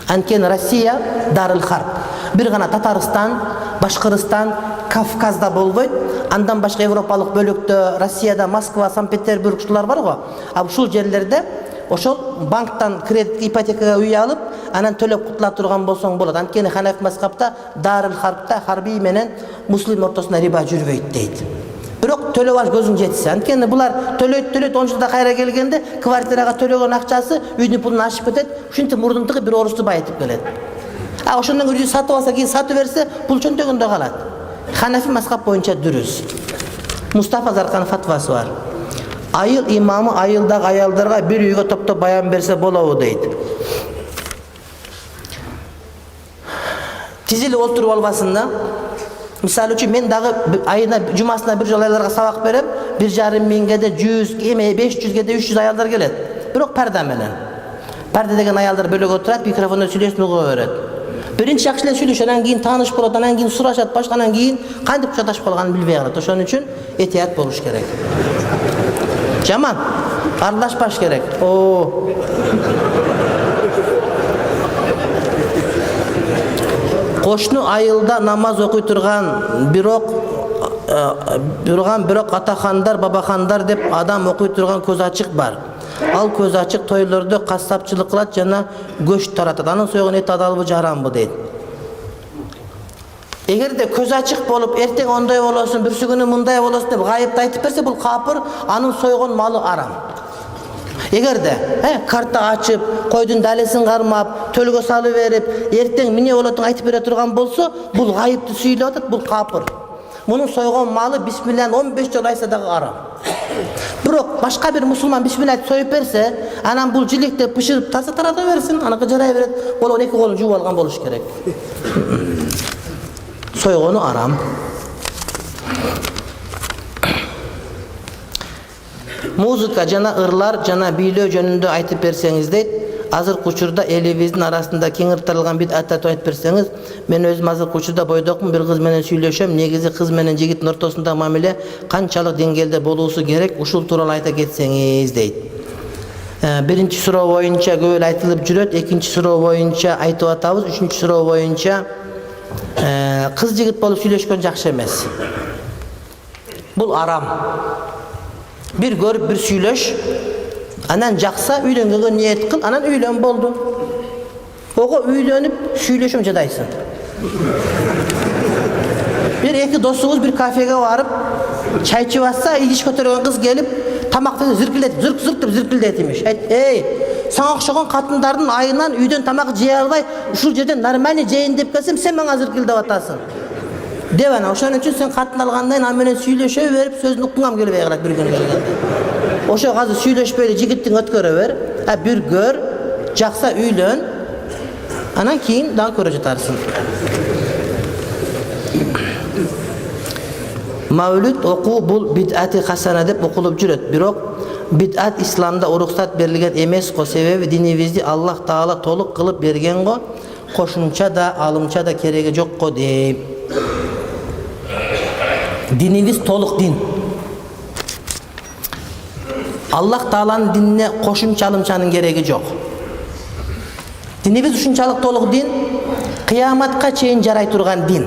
[SPEAKER 1] Анткени Россия дарыл харп. Бир гана Татарстан, Башкырстан, Кавказда болбойт. Андан башка европалык бөлүктө Россияда Москва, Санкт-Петербург ушулар бар го. Ушул жерлерде ошол банктан кредит ипотекага үй алып, анан төлөп кутула турган болсоң болот. Анткени Ханафи мазхабта дарыл харпта харби менен муслим ортосунда риба жүрбөйт дейт. Бирок төлөп алыш көзүң жетсе. Анткени булар төлөйт 10 жылда кайра келгенде квартирага төлөгөн акчасы үйдүн пулун ашып кетет. Ушинтип мурдунтугу бир орусту байытып келет. Ошондон үйдү сатып алса, кийин сатып берсе, пул чөнтөгөндө калат. Ханафи мазхаб боюнча дурус. Мустафа Заркан фатвасы бар. Айыл имамы айылдагы аялдарга бир үйгө топтоп баян берсе болобу дейт. Тизилип олтуруп албасын да. Мисалы үчүн мен дагы айына жумасына бир жолу аялдарга сабак берем, 1,5 миңге 100, 500ге 300 аялдар келет. Бирок парда менен. Парда деген аялдар бөлөк отурат, микрофондо сүйлөшүп угуп берет. Биринчи жакшы эле сүйлөшөт, анан кийин тааныш болот, анан кийин сурашат, башканан кийин кантип чаташып калганын билбей калат. Ошон үчүн этият болуш керек. Жаман, аралашпаш керек. Кошну айылда намаз окуй турган, бирок атахандар, бабахандар деп адам окуй турган көз ачык бар. Ал көз ачык тойлордо кассапчылык кылат жана көч таратат. Анын сойгон эти адалбы, жарамбы дейт. Эгерде көз ачык болуп, эртең ондай болосун, бүрсү күнү мындай болосун деп гайыпты айтып берсе, бул капыр, анын сойгон малы арам. Эгерде карта ачып, койдун далесин кармап, төлгө салып берип, эртең эмне болотун айтып бере турган болсо, бул гайыпты сүйлөп атат, бул капыр. Мунун сойгон малы бисмиллахны 15 жолу айтса дагы арам. Бирок башка бир мусулман бисмилlah союп берсе, анан бул жиликте пышырып таза тарата берсин, анакы жарай берет. Бол 2 колун жууп алган болуш керек. Сойгону арам. Музыка жана ырлар жана бийлөө жөнүндө айтып берсеңиз дейт. Азыркы учурда элибиздин арасында кең таралган бид'аттарды айтып берсеңиз, мен өзүм азыркы учурда бойдокмун, бир кыз менен сүйлөшөм. Негизи кыз менен жигиттин ортосунда мамиле канчалык деңгээлде болуусу керек, ушул тууралуу айта кетсеңиз дейт. Биринчи суроо боюнча көп эле айтылып жүрөт, экинчи суроо боюнча айтып атабыз, үчүнчү суроо боюнча кыз жигит болуп сүйлөшкөн жакшы эмес. Бул арам. Бир көрүп бир сүйлөш, анан жакса үйлөнгөнгө ниет кыл, анан үйлөн болду. Ого үйлөнүп сүйлөшөм жадайсың. Бир эки досуңуз бир кафеге барып, чай ичип атса, идиш көтөргөн кыз келип, тамакты зиркилдетип, зырк деп зиркилдетимиш. Эй, сага окшогон катындардын айынан үйдөн тамак жей албай, ушул жерден нормально жейин деп келсем, сен мага зиркилдеп атасың. Деп ана, ошон үчүн сен катын алгандан аны менен сүйлөшө берип, сөзүн уккуңам келбей калат бир күнү. Ошо азыр сүйлөшпөйлү жигиттин өткөрө бер, бир көр, жакса үйлөн, анан кийин дагы көрө жатарсың. Мавлуд окуу бул бид'ати хасана деп окулуп жүрөт, бирок бид'ат исламда уруксат берилген эмес го, себеби динибизди Аллах Таала толук кылып берген го, кошумча да, алымча да кереги жок го дейм. Динибиз толук дин. Аллах Тааланын динине кошумча алымчанын кереги жок. Динибиз ушунчалык толук дин, кыяматка чейин жарай турган дин.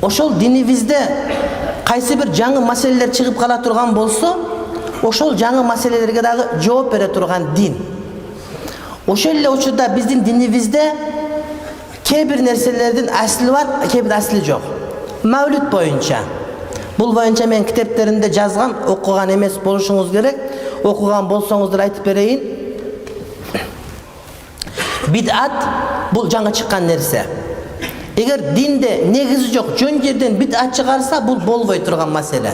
[SPEAKER 1] Ошол динибизде кайсы бир жаңы маселелер чыгып кала турган болсо, ошол жаңы маселелерге дагы жооп бере турган дин. Oşelle uçuda bizim dinimizde kebir nerselerden asli var, kebir asli yok. Mevlüt boyunca. Bul boyunca men kitaplarında yazgan, okugan emes boluşunuz gerek. Okugan bolsoňuzdur aytıp bereyin. Bid'at bul жаңа çıkan nerse. Eger dinde negizi yok, jön жерден bid'at çıkarsa bul bolboy turgan mesele.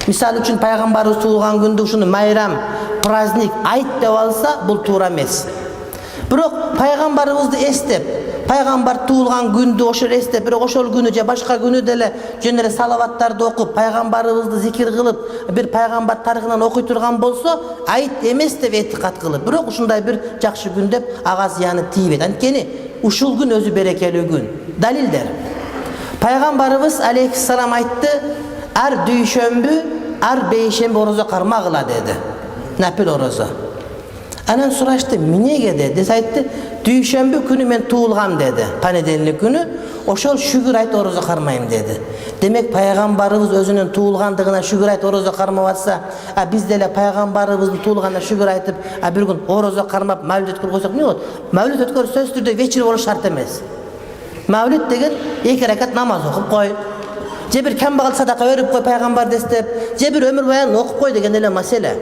[SPEAKER 1] Misal üçün Peygamberimiz tuğulgan günde uşunu mayram, praznik, ayt dep alsa bul tuğra emes. Biroq Peygamberimizni estep, Peygamber tuğulgan günde oşol estep, biroq oşol günü je başka günü dele jönere salavattарды okup, Peygamberimizni zikir kılıp, bir Peygamber tarixinden okuy turgan bolsa, ayt emes dep etiqat kılıp. Biroq uşunday bir jakşı gün dep aga ziyanı тийбейт. Анткени ушул gün özü berekeli gün. Dalildir. Peygamberimiz aleyhisselam aytты, ar düýşembi, ar beýşembi oroza karmagıla dedi. Napil oroza. Anan suraştı, minege dedi. Aytdı, düýşembi günü men tuğulgam dedi. Panedenlik günü. Oşol şükür ayt oroza karmayım dedi. Demek Peygamberimiz özünün tuğulgandığına şükür ayt oroza karmawatsa, biz dele Peygamberimizin tuğulganına şükür aytıp, bir gün oroza karmap mavlid ötkür koysak ne olur? Mavlid ötkür söz türde veçir boluş şart emes. Mavlid degen 2 rekat namaz okup koy. Je bir kembagal sadaka verip koy Peygamber destep, je bir ömür boyan okup koy degen ele mesele.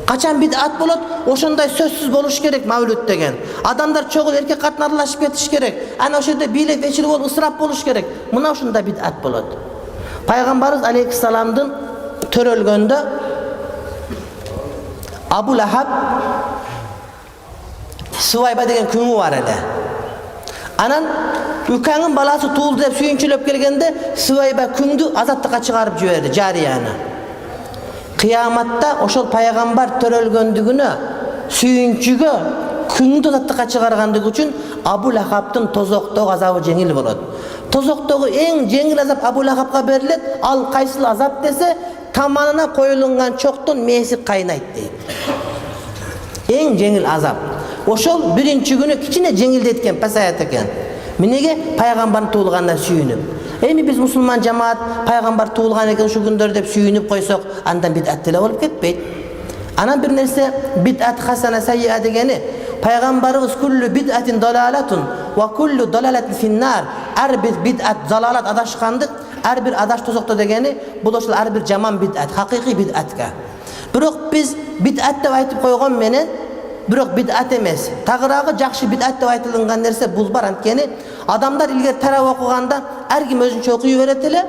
[SPEAKER 1] Kaçan bid'at bolat, oşonday sözsüz boluş gerek mavlud degen. Adamlar çoğul erkek katın aralashıp ketiş gerek. Ana oşonda biyle veçil bol ısrap boluş gerek. Muna oşonda bid'at bolat. Peygamberimiz aleyhisselamdın törölgönde Abu Lahab Süvayba degen küngü var ele. Anan ükäňin balası tuğuldu dep süýünçülep gelgende Süvayba küngdü azatlığa çıkarıp jüberdi jariyany. Kıyamatta oşol Peygamber törölgöndügüne süýünçüge küngdü azatlığa çıkargandygy üçin Abu Lahabdın tozoktoğu azabı jеңil bolat. Tozoktoğu eň jеңil azap Abu Lahabga berilet. Al kaysyl azap dese tamanına koyulungan çokton mesi kaynayt deyip. Eň jеңil azap. Oşol birinci günü kiçine jеңildetken pasayat eken. Minege Peygamberin tuğulganına süýünüp. Emi biz musulman jamaat Peygamber tuğulgan eken şu günдөр dep süýünüp koysak, andan bid'at dele bolup ketpeyt. Anan bir nerse bid'at hasana sayyi'a degeni Peygamberimiz kullu bid'atin dalalatun ve kullu dalalatin finnar. Her bir bid'at dalalat adaşkandyk, her bir adaş tozokta degeni bu oşul her bir jaman bid'at, hakiki bid'atka. Biroq biz bid'at dep aytyp koygan menen biroq bid'at emes. Tagıragı jakşı bid'at dep aytılgan nerse bul bar. Antkeni adamlar ilger taraf okuganda her kim özünçe okuy beret ele.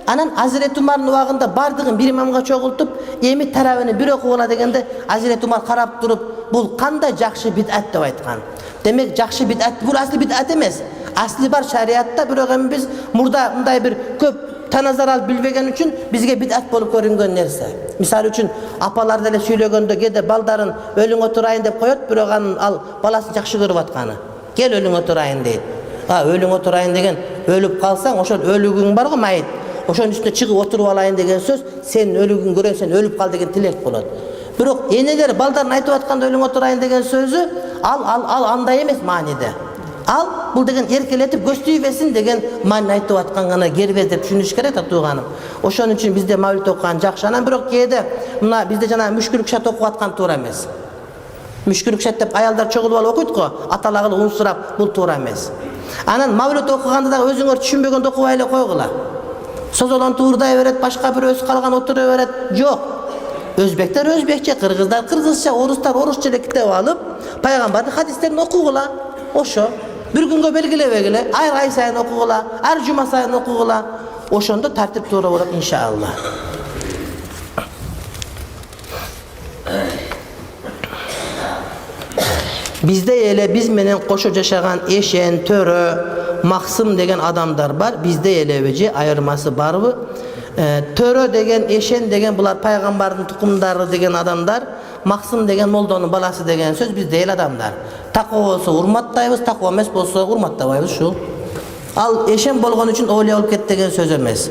[SPEAKER 1] Anan Hazreti Umar'ın wagында bardığın bir imamga çoğultup, emi tarabını bir okugula degende Hazreti Umar karap durup, bul kanda jakşı bid'at dep aytkan. Demek jakşı bid'at bul asli bid'at emes. Asli bar şariatta, biroq em biz murda bunday bir köp tanazar al bilbegen üçün bizge bid'at bolup görüngen nerse. Misal üçün apalar dele süýlegende gede baldarın ölüň oturayın dep koyot, biroq al balasyn jakşı görüp atkany. Gel ölüň oturayın deyit. Ölüň oturayın degen ölüp kalsaň oşol ölügüň bargo mayit. Oşonun üstüne çıkıp oturup alayın degen söz, sen ölügün gören sen ölüp kal degen tilek bolat. Biroq eneler baldarın aytıp atkanda ölüň oturayın degen sözü al anday emes manide. Al bul degen erkeletip göstüýbesin degen mani aytıp atkangana gerbez dep düşünüş gerek da tuğanım. Oşonun üçün bizde mavlid okugan jakşı. Anan biroq kede muna bizde jana müşkülük şat okup atkan toğra emes. Müşkülük şat dep ayaldar çoğulup alıp okuyt go, atalagılı unsurap bul toğra emes. Anan mavlid okuganda da özüňөр düşünbegende okubayla koygula. Sozolan tuğurday öğret, başka bir öz kalgan otura öğret. Yok. Özbekler özbekçe, Kırgızlar Kırgızça, Oruslar Orusça kitap alıp Peygamberin hadislerini okugula. Oşo. Bir günge belgilebegile, ay sayın okugula, her cuma sayın okugula. Oşonda tertip doğru olarak inşallah. Bizde ele biz menen koşu yaşagan eşen, törö, maksım degen adamlar var. Bizde eleveci ayırması var mı? Törö degen, eşen degen bular Peygamberin tukumdары degen adamlar. Maksım degen moldanın balası degen söz biz değil adamlar. Takva olsa urmattayız, takva emes bolsa urmattabayız şu. Al eşen bolgan üçün öyle olup ket degen söz emes.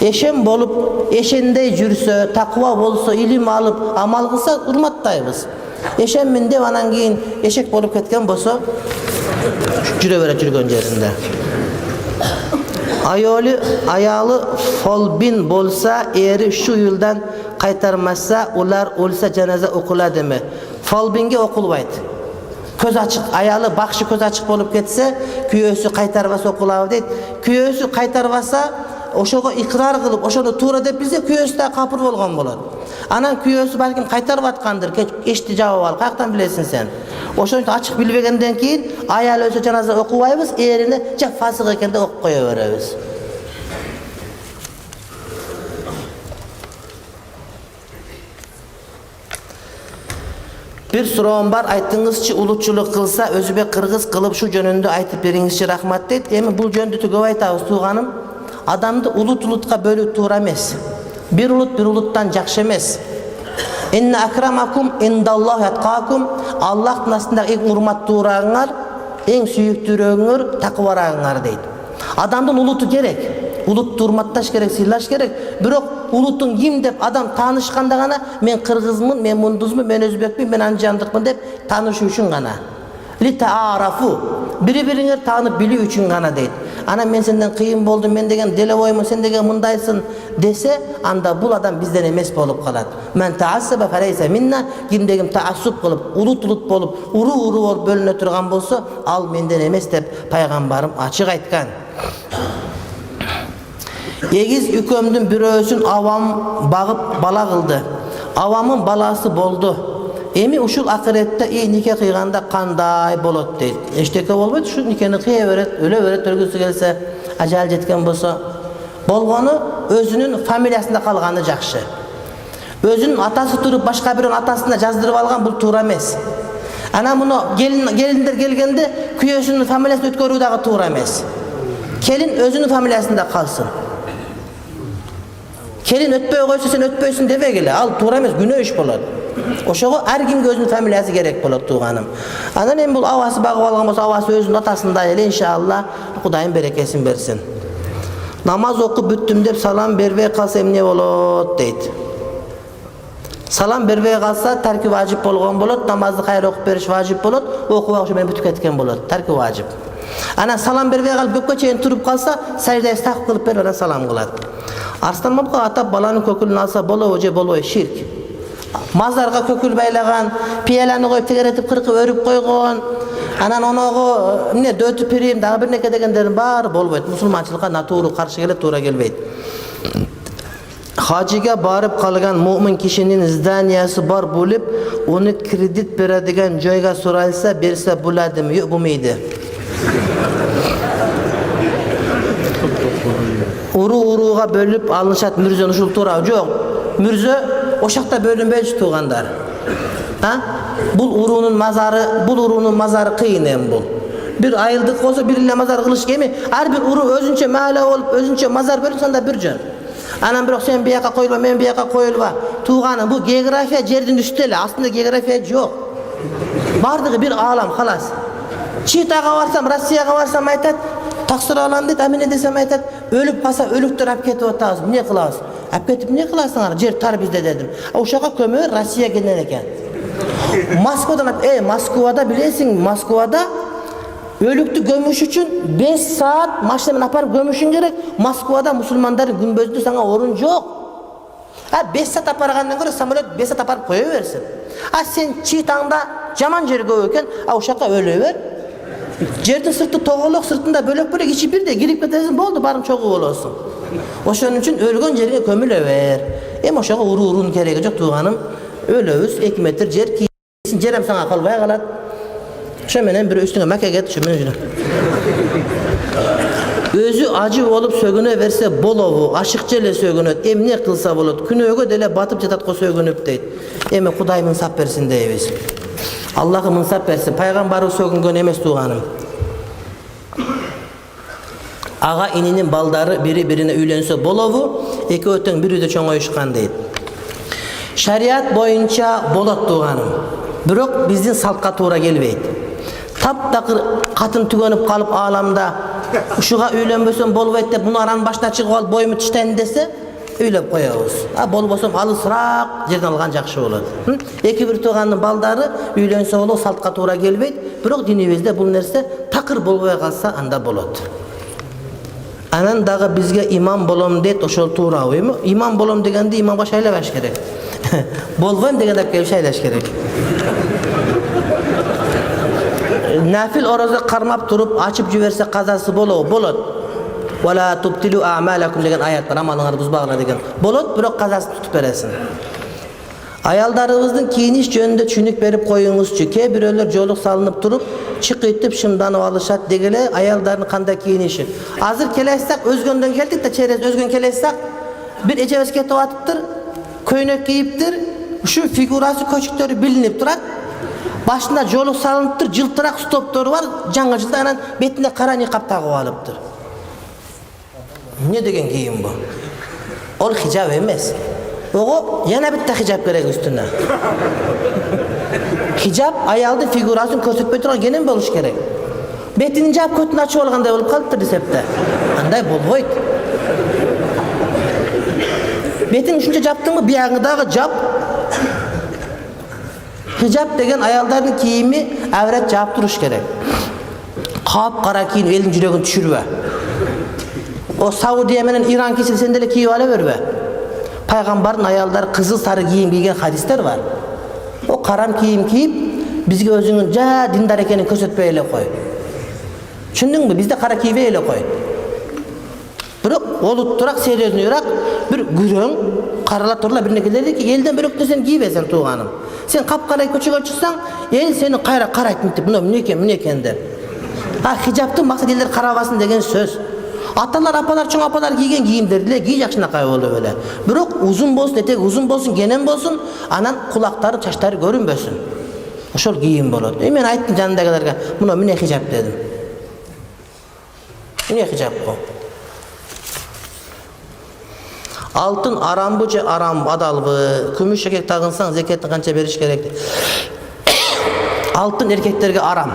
[SPEAKER 1] Eşen bolup eşendey jürse, takva bolsa, ilim alıp amal kılsa urmattayız. Eşen minde anan keyin eşek bolup ketken bolsa jüre bere jürgön jerinde. Ayalı folbin bolsa, eri şu yıldan kaytarmazsa, ular olsa cenaze okula deme. Folbinge okulbaydı. Köz açık, ayalı, bakışı köz açık bolup ketse, kүйөөсү kaytarбаса окулабы дейт. Kүйөөсү kaytarбаса, oşoga ikrar kılıp, oşonu tuğra dep bilse, kүйөөsü de kapır bolgan bolot. Anan kүйөөsü balkim kaytarıp atkandır, eşti cevap al, kayaktan bilesin sen. Oşonu açık bilbegenden keyin, ayalı ölse janaza okubayбыз, erini jap fasık ekende okup koya berебиз. Bir sorum var, aytыңызчы, улутчулук кылса, өзүбек кыргыз кылып şu жөнүндө айтып бериңизчи, рахмат дейт. Эми бул жөнүндө көп айтабыз, тууганым. Адамды улут-улутка бөлүү туура эмес. Bir улуттан жакшы эмес. Инна акрамакум индаллахи аткакум. Аллахтын астында эң урматтуурааңар, эң сүйүктүүрөөңөр такыбараңар дейт. Адамдын улуту керек. Улутты урматташ керек, сыйлаш керек. Бирок улутун ким деп адам таанышканда гана мен кыргызмын, мен мундузмун, мен өзбекмин, мен анжандыкмын деп таанышуу үчүн гана. Ли таарафу. Бири-бириңер таанып билүү үчүн гана дейт. Ана мен сенден кыйын болдум, мен деген деле боймун, сен деген мындайсың десе, анда бул адам бизден эмес болуп калат. Мен таассаба фалайса минна, ким деген таассуп кылып, улут болуп, уру болуп бөлүнө турган болсо, ал менден эмес деп пайгамбарым ачык айткан. Егиз үкөмдүн бирөөсүн авам багып бала кылды. Авамын баласы болду. Эми ушул акыретте нике кыйганда кандай болот дейт. Эчтеке болбойт, ушу никени кыя берет, өлө берет, өлгүсү келсе, ажал жеткен болсо. Болгону өзүнүн фамилиясында калганы жакшы. Өзүнүн атасы туруп башка бирөөнүн атасына жаздырып алган бул туура эмес. Ана муну келиндер келгенде күйөөсүнүн фамилиясын өткөрүү дагы туура эмес. Келин өзүнүн фамилиясында калсын. Келин өтпөй койсо сен өтпөйсүң дебегиле. Ал туура эмес, күнөө иш болот. Ошого ар кимге өзүнүн фамилиясы керек болот, тууганым. Анан эми бул авасы багып алган болсо, авасы өзүнүн атасында эле, иншалла, Кудайым берекесин берсин. Намаз окуп бүттүм деп салам бербей калса эмне болот дейт. Салам бербей калса тарки важип болгон болот, намазды кайра окуп бериш важип болот, окуп ошо менен бүтүп кеткен болот. Тарки важип. Анан салам бербей калып көккө чейин туруп калса, сажда стак кылып берип анан салам кылат. Арстан бабка атап баланын көкүлүн алса болобу же болбой, ширк. Мазарга көкүл байлаган, пияланы коюп тегеретип кыркып өрүп койгон, анан оногу эмне дөтүп берейин, дагы бир неке дегендердин баары болбойт. Мусулманчылыкка натуру каршы келет, туура келбейт. Хажига барып калган муъмин кишинин зданиясы бар болуп, уну кредит берадыган жойго суралса, берсе буладымы, жок болмойду. Уруга бөлүп алынышат мүрзөнүн ушул туура жок. Мүрзө ошакта бөлүнбөйчү туугандар. Бул уруунун мазары кыйын эми бул. Bir айылдык болсо бир эле мазар кылыш эми, ар бир уруу өзүнчө маала болуп, өзүнчө мазар бөлүп анда бир жөн. Анан бирок сен бияка коюлба, мен бияка коюлба. Тууганым, бул география жердин үстү эле, астында география жок. Бардыгы бир аалам, халас. Читага барсам, Россияга барсам айтат, таксыр алам дейт, амине десем айтат, өлүп калса өлүктөр алып кетип атабыз. Эмне кылабыз? Алып кетип эмне кыласыңар? Жер тар бизде дедим. Ошого көмөр Россия келген экен. Москвада билесиң, Москвада өлүктү gömүш үчүн 5 саат машина менен апарып gömүшүң керек. Москвада мусулмандардын күмбөзүндө сага орун жок. 5 саат апаргандан көрө самолет 5 саат апарып кое берсин. Сен Читаңда жаман жер көп экен, ошака өлө бер. Жердин сырты тоголок, сыртында бөлөк ичи бирде кирип кетесиң, болду, барым чогуу болосуң. Ошон үчүн өлгөн жерге көмүлө бер. Эми ошого уруунун кереги жок, тууганым. Өлөбүз 2 метр жер кийсин, жерем сага калбай калат. Ошо менен бир үстүңө макегет, ошо менен жүрө. Өзү ажы болуп сөгүнө берсе болобу, ашыкча эле сөгүнөт, эмне кылса болот, күнөөгө деле батып жатат го сөгүнүп дейт. Эми Кудай мынсап берсин дейбиз. Аллах мынсап берсин, пайгамбары сөгүнгөн эмес, тууганым. Ага ининин балдары бири-бирине үйлөнсө болобу, экөө тең бир үйдө чоңоюшкан дейт. Шариат боюнча болот, тууганым. Бирок биздин салтка туура келбейт. Таптакыр катын түгөнүп калып ааламда ушуга үйлөнбөсөм болбойт деп муну аранын башына чыгып алып боюму тиштейин десе, үйлөп коебуз. Болбосом алысыраак жерден алган жакшы болот. Эки бир туугандын балдары үйлөнсө болот, салтка туура келбейт. Бирок динибизде бул нерсе такыр болбой калса анда болот. Анан дагы бизге имам болом дейт, ошол туурабы эми? Имам болом дегенде имамга шайлабаш керек. Болбойм дегенде келип шайлаш керек. Nafil oroza qarmap turup açıp jiberse qazası bolot. Wala tubtilu a'malakum degan ayat var. Amalыңарды buzbaglar degan. Bolot, biroq qazası tutup beresin. Ayallarınыздың kiyiniş жөнүндө түшүнүк берип коюңузчу. Кээ бирөөлөр жолук салынып туруп, чыкытып шымданып алышат дегеле аялдардын кандай кийиниши. Азыр келесак өзгөндөн келдик да через өзгөн келесак бир эжебиз кетип атыптыр, көйнөк кийиптир, ушу фигурасы көчүктөрү билинип турат. Башында жолук салыныптыр, жылтырак стоптору бар, жаңы жылда анан бетине кара никап тагып алыптыр. Не деген кийим бу? Ол хижаб эмес. Ого, yana bitta hijab kerak üstüne. Hijab ayalдын figuraсын көрсөтпөй турган кенен болуш керек. Бетini жаап көтүн ачып алгандай болуп калыптыр десепте. Андай болбойт. Бетин ушунча жаптыңбы, биягыңды дагы жап. Hijab деген аялдардын кийими аврат жаап туруш керек. Кап-кара кийин элдин жүрөгүн түшүрбө. O Saudия менен Иран киселсен деле кийип ала бербе. Paygambardın ayaldары kızıl sarı kiyim giyген hadisler var. O karam kiyim kiyip bizge özünün ja dindar ekenin kösötpey ele koy. Düşündün mü? Bizde kara kiyip ele koy. Biroq olutturak seriözünürak bir güröň karala turla birine geldi ki elden börök de sen giybesen tuğanım. Sen kapkara köçөгө çıksan el seni kayra karayt mintip buna müneken der. Ha hijabtın maksat elder karabasın degen söz. Atalar, apalar, çoğun apalar giygen giyimlerdiler, giy jakşınakay oldu böyle. Biroq uzun bolsun, etek uzun bolsun, genen bolsun, anan kulakları, çaşları görünbösün. Oşol giyim bolot. Men ayttım janındagilarga, buna mine hijab dedim. Mine hijab bu. Altın aram bu, aram adal bu. Kümüş erkek tagınsan zeketini kança beriş gerek. Altın erkeklerge aram.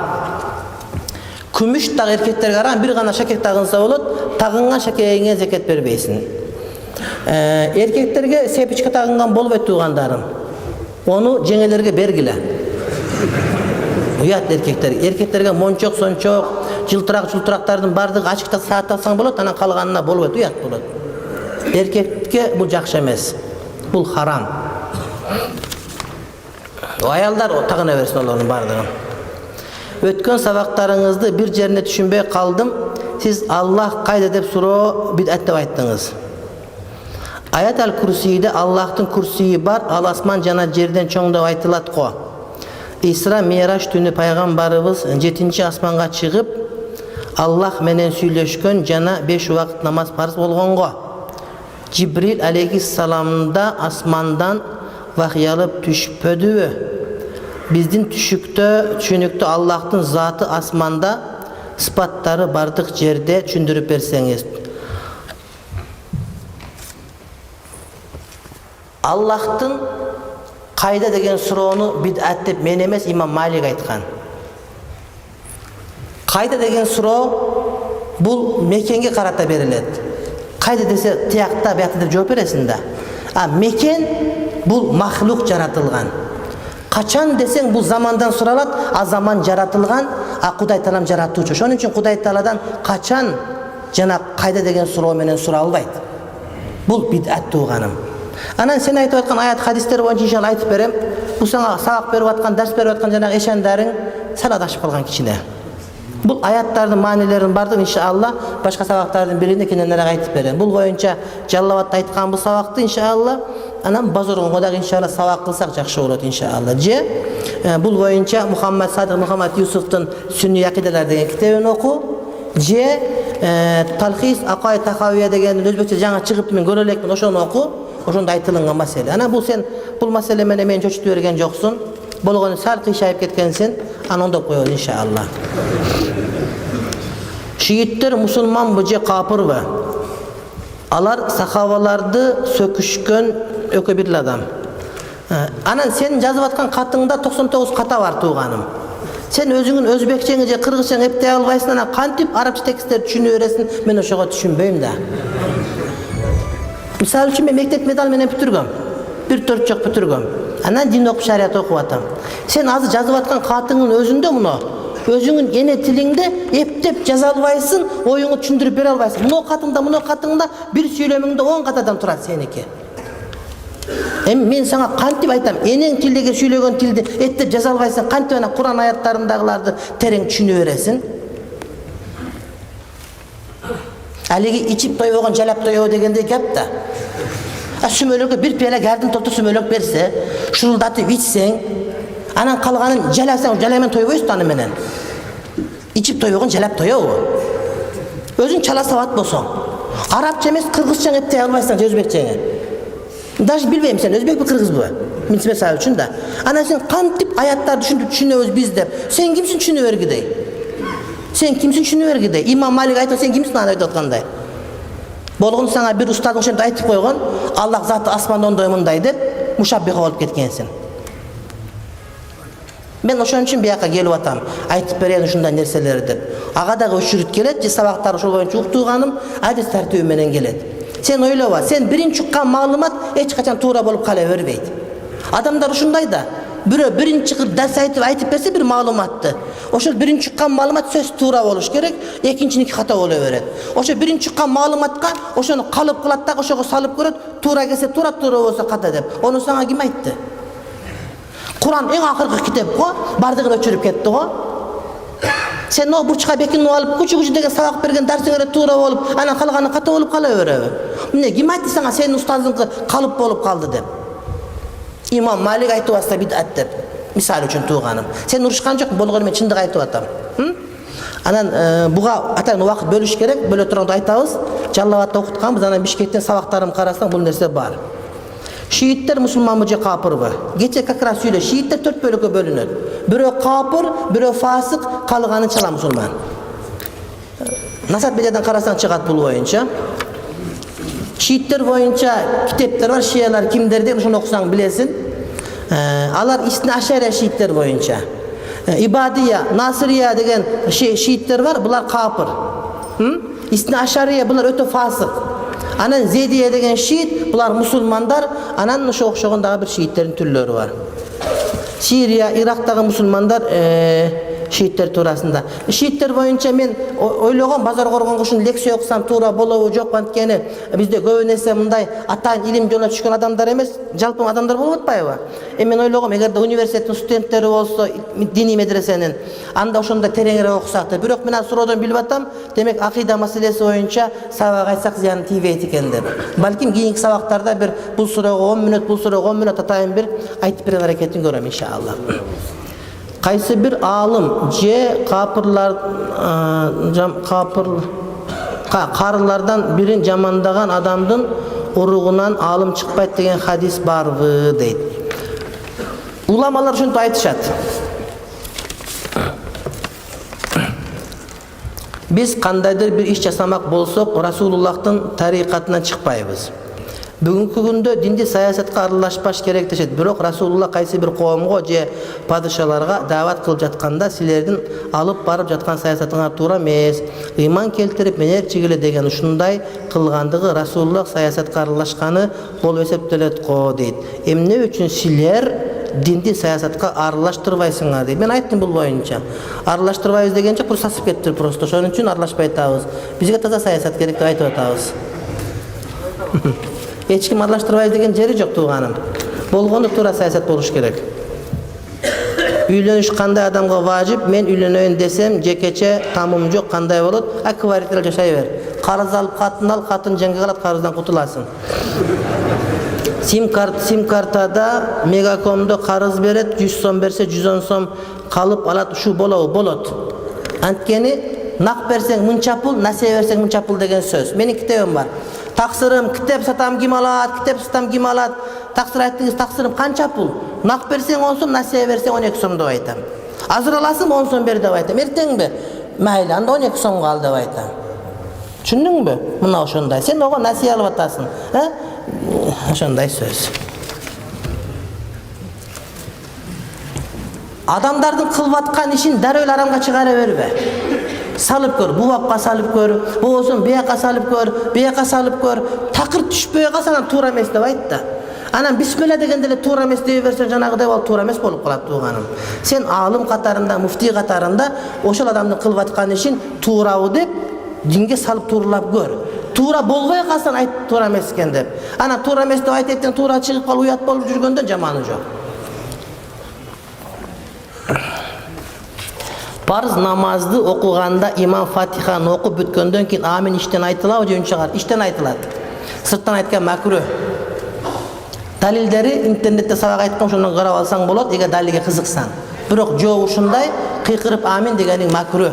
[SPEAKER 1] Kümüş tag erkeklerge aram, bir gana şakek tagınsa bolot, tagıngan şakeğine zeket berbeysin. Erkeklerge sepiçke tagıngan bolbet tuğandarım. Onu cengelerge bergile. Uyat erkeklerge monçok, sonçok, жылтырактардын бардыгы ачыкта сааттасаң болот, анан калганына болбойт, уят болот. Erkekке бул жакшы эмес. Бул харам. Аялдар тагына берсин олордун бардыгын. Өткөн сабактарыңызды bir жерине түшүнбөй калдым. Siz Allah kayda деп суроо бид'ат деп айттыңыз. Ayat al-Kursi'de Allah'ın kursiyi бар, ал асман жана жерден чоң деп айтылат го. İsra Miraç түнү пайгамбарыбыз 7-ci асманга чыгып, Allah менен сүйлөшкөн жана 5 убакыт намаз парыз болгонго. Cibril aleyhissalamda asmandan vahiy alıp düşpödü. Bizdin түшүнүктө Allah'ın zatı asmanda, sıfatları bardık jerde түшүндүрүп берсеңиz. Allah'ın kayda деген суроону бид'ат деп мен эмес имам Малик айткан. Kayda деген суроо бул мекенге карата берилет. Kayda dese tiyakta beyatı деп жооп бересиң да. Мекен бул махлук жаратылган. Качан десең бул замандан суралат, zaman жаратылган, Кудай Таалам жаратуучу. Ошон үчүн Кудай Тааладан качан жана кайда деген суроо менен суралбайт. Бул бид'ат тууганым. Анан сен айтып аткан аят хадистер боюнча иншалла айтып берем. Бул сага сабак берип аткан, дарс берип аткан жанагы эшендарың саладашып калган кичине. Бул аяттардын маанилерин бардыгын иншалла башка сабактардын биринде кененирээк айтып берем. Бул боюнча Жаллабатта айткан бул сабакты иншалла анан базорго дагы иншалла сабак кылсак жакшы болот иншалла. Же бул боюнча Мухаммад Садык Мухаммад Юсуфтун Сүнни акидалар деген китебин оку. Же Талхис Акай Тахавия деген өзбекче жаңа чыгып мен көрө элекмин, ошону оку. Ошондо айтылган маселе. Ана бул сен бул маселе менен мени чочутуп берген жоксуң. Болгону сал кыйшайып кеткенсиң, аны ондоп коелу иншалла. Şiittер мусулманбы же капырбы? Алар сахабаларды сөкүшкөн өкө бир адам. Анан сен жазып аткан катыңда 99 ката бар тууганым. Сен өзүңүн өзбекчеңи же кыргызчаңы эптей албайсың, анан кантип арабча тексттерди түшүнө бересиң? Мен ошого түшүнбөйм да. Мисалы үчүн мен мектеп медал менен бүтүргөм. 1-4 жок бүтүргөм. Анан дин окуп шарият окуп атам. Сен азыр жазып аткан катыңдын өзүндө муну өзүңүн эне тилиңде эптеп жаза албайсың, оюңду түшүндүрүп бере албайсың. Муну катыңда бир сүйлөмүңдө 10 катадан турат сеники. Men sana kantip aytam, eneң tilдеге сүйлөгөн tildi эттеп жаза албайсың, кантип ана Куран аяттарындагыларды терең түшүнө бересиң? Алиги ичип тойбогон жалап тойбо дегенде гап да. Сүмөлөккө бир пиала гардын толтур сүмөлөк берсе, шурулдатып ичсең, анан калганын жаласаң, жалаймен тойбойсуң аны менен. Ичип тойбогон жалап тойобу? Өзүң чала сабат болсоң, арабча эмес кыргызча эптей албайсың, өзбекчене. Даже билбейм сен өзбекпи кыргызбы? Мен мисал үчүн да. Анан сен кантип аяттарды түшүнөбүз биз деп. Сен кимсиң түшүнө бергидей? Сен кимсиң түшүнө бергидей? Имам Малик айтып, сен кимсиң аны айтып аткандай? Болгон сага бир устадың ошентип айтып койгон, Аллах заты асманда ондай мындай деп мушаббиха болуп кеткенсиң. Мен ошон үчүн бияка келип атам, айтып берейин ушундай нерселерди деп. Ага дагы өчүрүт келет, же сабактар ошол боюнча уктуганым, адис тартиби менен келет. Сен ойлоба, сен биринчи уккан маалымат эч качан туура болуп кала бербейт. Адамдар ушундай да. Бирөө биринчи дарс айтып берсе бир маалыматты. Ошол биринчи уккан маалымат сөз туура болуш керек, экинчиники ката боло берет. Ошо биринчи уккан маалыматка ошону калып кылат да, ошого салып көрөт, туура келсе туура, туура болсо ката деп. Ону сага ким айтты? Куран эң акыркы китеп го, бардыгын өчүрүп кетти го. Сен о бурчка бекинип алып, күчү деген сабак берген дарсыңар туура болуп, анан калганы ката болуп кала береби? Эмне ким айтты сага сенин устазыңкы калып болуп калды деп? Имам Малик айтып атса бидат деп. Мисал үчүн тууганым. Сен урушкан жок, болгону мен чындык айтып атам. Анан буга атайын убакыт бөлүш керек, бөлө турганда айтабыз. Жаллабатта окутканбыз, анан Бишкектен сабактарым карасаң бул нерсе бар. Шииттер мусулманбы же капырбы? Кече как раз сүйлө, шииттер 4 бөлүккө бөлүнөт. Бирөө капыр, бирөө фасык, калганы чала мусулман. Насат бедеден карасаң чыгат бул боюнча. Шииттер боюнча китептер бар, шиялар кимдер деп ошону окусаң билесиң. Алар Исни Ашария шииттер боюнча. Ибадия, Насырия деген шииттер бар, булар капыр. Исни Ашария булар өтө фасык. Анан Зейдия деген шиит, булар мусулмандар, анан ошо окшогон дагы бир шииттердин түрлөрү бар. Сирия, Ирактагы мусулмандар шииттер туурасында. Шииттер боюнча мен ойлогон базар коргонго ушун лекция окусам туура болобу жокпу, анткени бизде көбү нерсе мындай атайын илим жолуна түшкөн адамдар эмес, жалпы адамдар болуп атпайбы? Мен ойлогом, эгерде университеттин студенттери болсо, диний медресенин, анда ошондой тереңирээк окусак деп. Бирок мен азыр суроодон билип атам, демек акыйда маселеси боюнча сабак айтсак зыяны тийбейт экен деп. Балким кийинки сабактарда бир бул суроого 10 мүнөт, бул суроого 10 мүнөт атайын бир айтып берген аракетин көрөм иншалла. Кайсы бир алым же карылардан бирин жамандаган адамдын уругунан алым чыкпайт деген хадис барбы дейт. Уламалар ушинтип айтышат. Биз кандайдыр бир иш жасамак болсок, Расулуллахтын тарикатынан чыкпайбыз. Бүгүнкү күндө динди саясатка аралашпаш керек дешет. Бирок Расулуллах кайсы бир коомго же падышаларга даават кылып жатканда силердин алып барып жаткан саясатыңар туура эмес, ыйман келтирип менер чигиле деген ушундай кылгандыгы Расулуллах саясатка аралашканы болуп эсептелет го дейт. Эмне үчүн силер динди саясатка аралаштырбайсыңар дейт. Мен айттым бул боюнча. Аралаштырбайбыз дегенче кур сасып кетти просто. Ошон үчүн аралашпай атабыз. Бизге таза саясат керек деп айтып атабыз. Эч ким аралаштырбайбыз деген жери жок тууганым. Болгондо туура саясат болуш керек. Үйлөнүш кандай адамга важип? Мен үйлөнөйүн десем, жекече тамым жок, кандай болот? Акваритель жашай бер. Карыз алып катын ал, катын жеңге калат, карыздан кутуласың. Сим картада Мегакомдо карыз берет, 100 сом берсе 110 сом калып алат, ушу болот. Анткени нак берсең мынча пул, насие берсең мынча пул деген сөз. Менин китебим бар. Таксырым, китеп сатам ким алат, китеп сатам ким алат. Таксыр айттыңыз, таксырым канча пул? Нак берсең 10 сом, насие берсең 12 сом деп айтам. Азыр аласың 10 сом бер деп айтам. Эртеңби? Майли, анда 12 сомго ал деп айтам. Түшүндүңбү? Мына ошондой. Сен ого насие алып атасың, ошондой сөз. Адамдардын кылып аткан ишин дарыл арамга чыгара бербе. Салып көр, бу бапка салып көр, болсун бияка салып көр, бияка салып көр. Такыр түшпөй калса анан туура эмес деп айт да. Анан бисмилла дегенде эле туура эмес дей берсең, жанагыдай бол туура эмес болуп калат тууганым. Сен алым катарында, муфти катарында ошол адамдын кылып аткан ишин туурабы деп динге салып тууралап көр. Tuğra bolbay kalsan ayt tuğra emes eken dep. Ana tuğra emes dep aytettin tuğra çıkıp kalıp uyat bolup жүрgөндөн jamаны жок. Farz namazды окуганда имам Фатиханы окуп бүткөндөн кийин амин иштен айтылабы же чыгар? Иштен айтылат. Сырттан айткан макруh. Dalilleri internette sabah aytqan şondan qarab alsang bolot, ega dalilge qiziqsan. Biroq joq ушундай qiyqirib amin deganing makruh.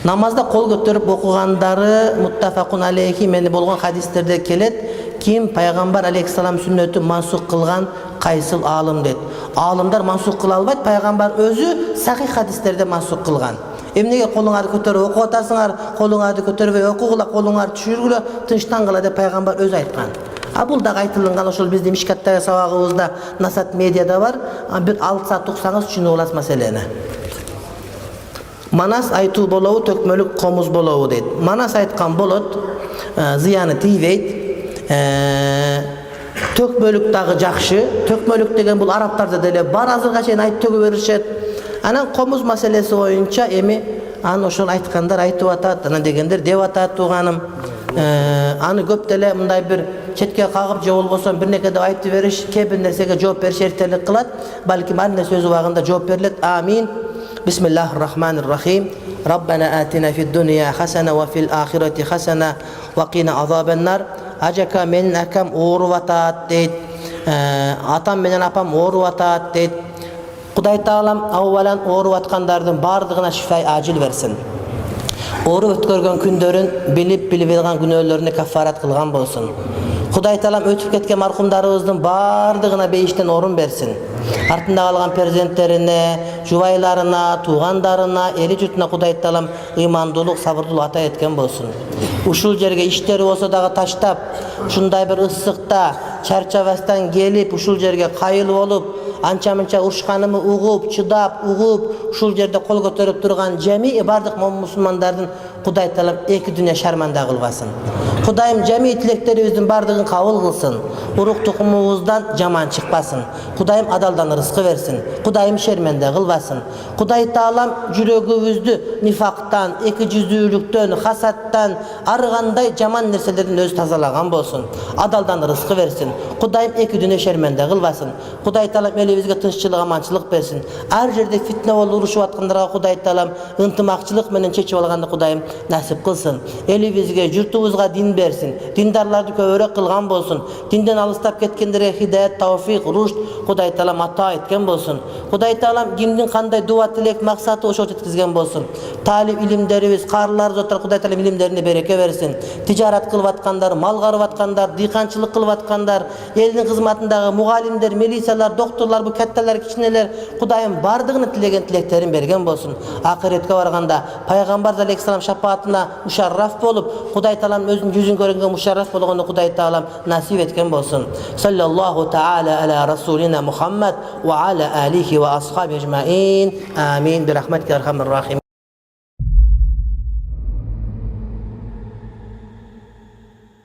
[SPEAKER 1] Namazda kol götürüp okugandары muttafaqun aleyhi meni bolgan hadislerde kelet. Kim Peygamber aleyhisselam sünneti mansuk kılgan kaysıl alım dedi. Alımlar mansuk kıla albayt, Peygamber özü sahih hadislerde mansuk kılgan. Emnege kolunları kötörüp oku atarsыңар, kolunları kötörüp okugula, kolunları düşürgüle, tınçtan kıla dep Peygamber öz aytkan. Bul da aytılgan ошол bizde Mishkattagi sabagыбызda Nasat Media'da var. Bir 6 saat toksаңыз түшүнүп аласыз маселени. Manas aytуу болобу, төкмөлүк комуз болобу дейт. Manas айткан болот, зыяны тийбейт. Төкмөлүк дагы жакшы. Төкмөлүк деген бул арабтарда деле бар, азырга чейин айт төгүп беришет. Анан комуз маселеси боюнча эми аны ошол айткандар айтып атат, ана дегендер деп атат тууганым. Аны көп деле мындай бир четке кагып же болбосо бир неке деп айтып бериш, кээ бир нерсеге жооп бериш эртелик кылат. Балким ар нерсе өз убагында жооп берилет. Амин. Bismillahirrahmanirrahim. Rabbana atina fid dunya hasana wa fil akhirati hasana wa qina azabannar. Ajaka men akam oorup atat deyt. Atam menen apam oorup atat deyt. Kuday Taalam avvalan oorup atkandардын бардыгына шифай ажил берсин. Oorup өткөргөн күндөрүн билип алган күнөөлөрүнө кафарат кылган болсун. Kuday Taalam ötüp ketken marhumlarımыздың бардыгына бейиштен орун берсин. Артында калган перзенттерине, жубайларына, туугандарына, эли журтуна Kuday Taalam ыймандуулук, сабырдуулук ата эткен болсун. Ушул жерге иштери болсо дагы таштап, ушундай бир ысыкта чарчабастан келип, ушул жерге кайыл болуп, анча-мынча урушканымы угуп, чыдап, угуп, ушул жерде кол көтөрүп турган жами бардык мусулмандардын Kuday Taalam эки дүние шарманда кылбасын. Kudayım cemi tileklerimizin bardığın kavul kılsın. Uruk tukumumuzdan jaman çıkmasın. Kudayım adaldan rızkı versin. Kudayım şermende kılmasın. Kuday Taalam yüreğimizdü nifaktan, ikicüzlülükten, hasattan, arıganday jaman nerselerden öz tazalagan bolsun. Adaldan rızkı versin. Kudayım iki dünya şermende kılmasın. Kuday Taalam elimizge tınççılık, amançılık versin. Her yerde fitne olup uruşup atkandırga Kuday Taalam ıntımakçılık menen çeçip alganda Kudayım nasip kılsın. Elimizge, jurtubuzga din bersin. Dindarlardı köbörek kılgan bolsun. Dinden alыстап ketkenlere hidayet, tawfik, rushd Kuday Taalam ata etken bolsun. Kuday Taalam kimdin kanday dua tilek maksatı oşo yetkizgen bolsun. Talip ilimlerimiz, qarılarız otar Kuday Taalam ilimlerine bereke versin. Ticaret kılıp atkandar, mal garıp atkandar, dihkançılık kılıp atkandar, elin hizmetindagi mugalimler, milisiyalar, doktorlar, bu kattalar, kiçineler Kudayım bardığını tilegen tileklerin bergen bolsun. Ahiretke barganda Peygamber aleyhisselam şafaatına müşerref bolup Kuday Taalam özün yüzün görüngen müşerref bolganda Kuday Taalam nasip etken bolsun. Sallallahu taala ala rasulina Muhammed ve ala alihi ve ashabi ecmaîn. Amin. Bi rahmetike erhamer rahim.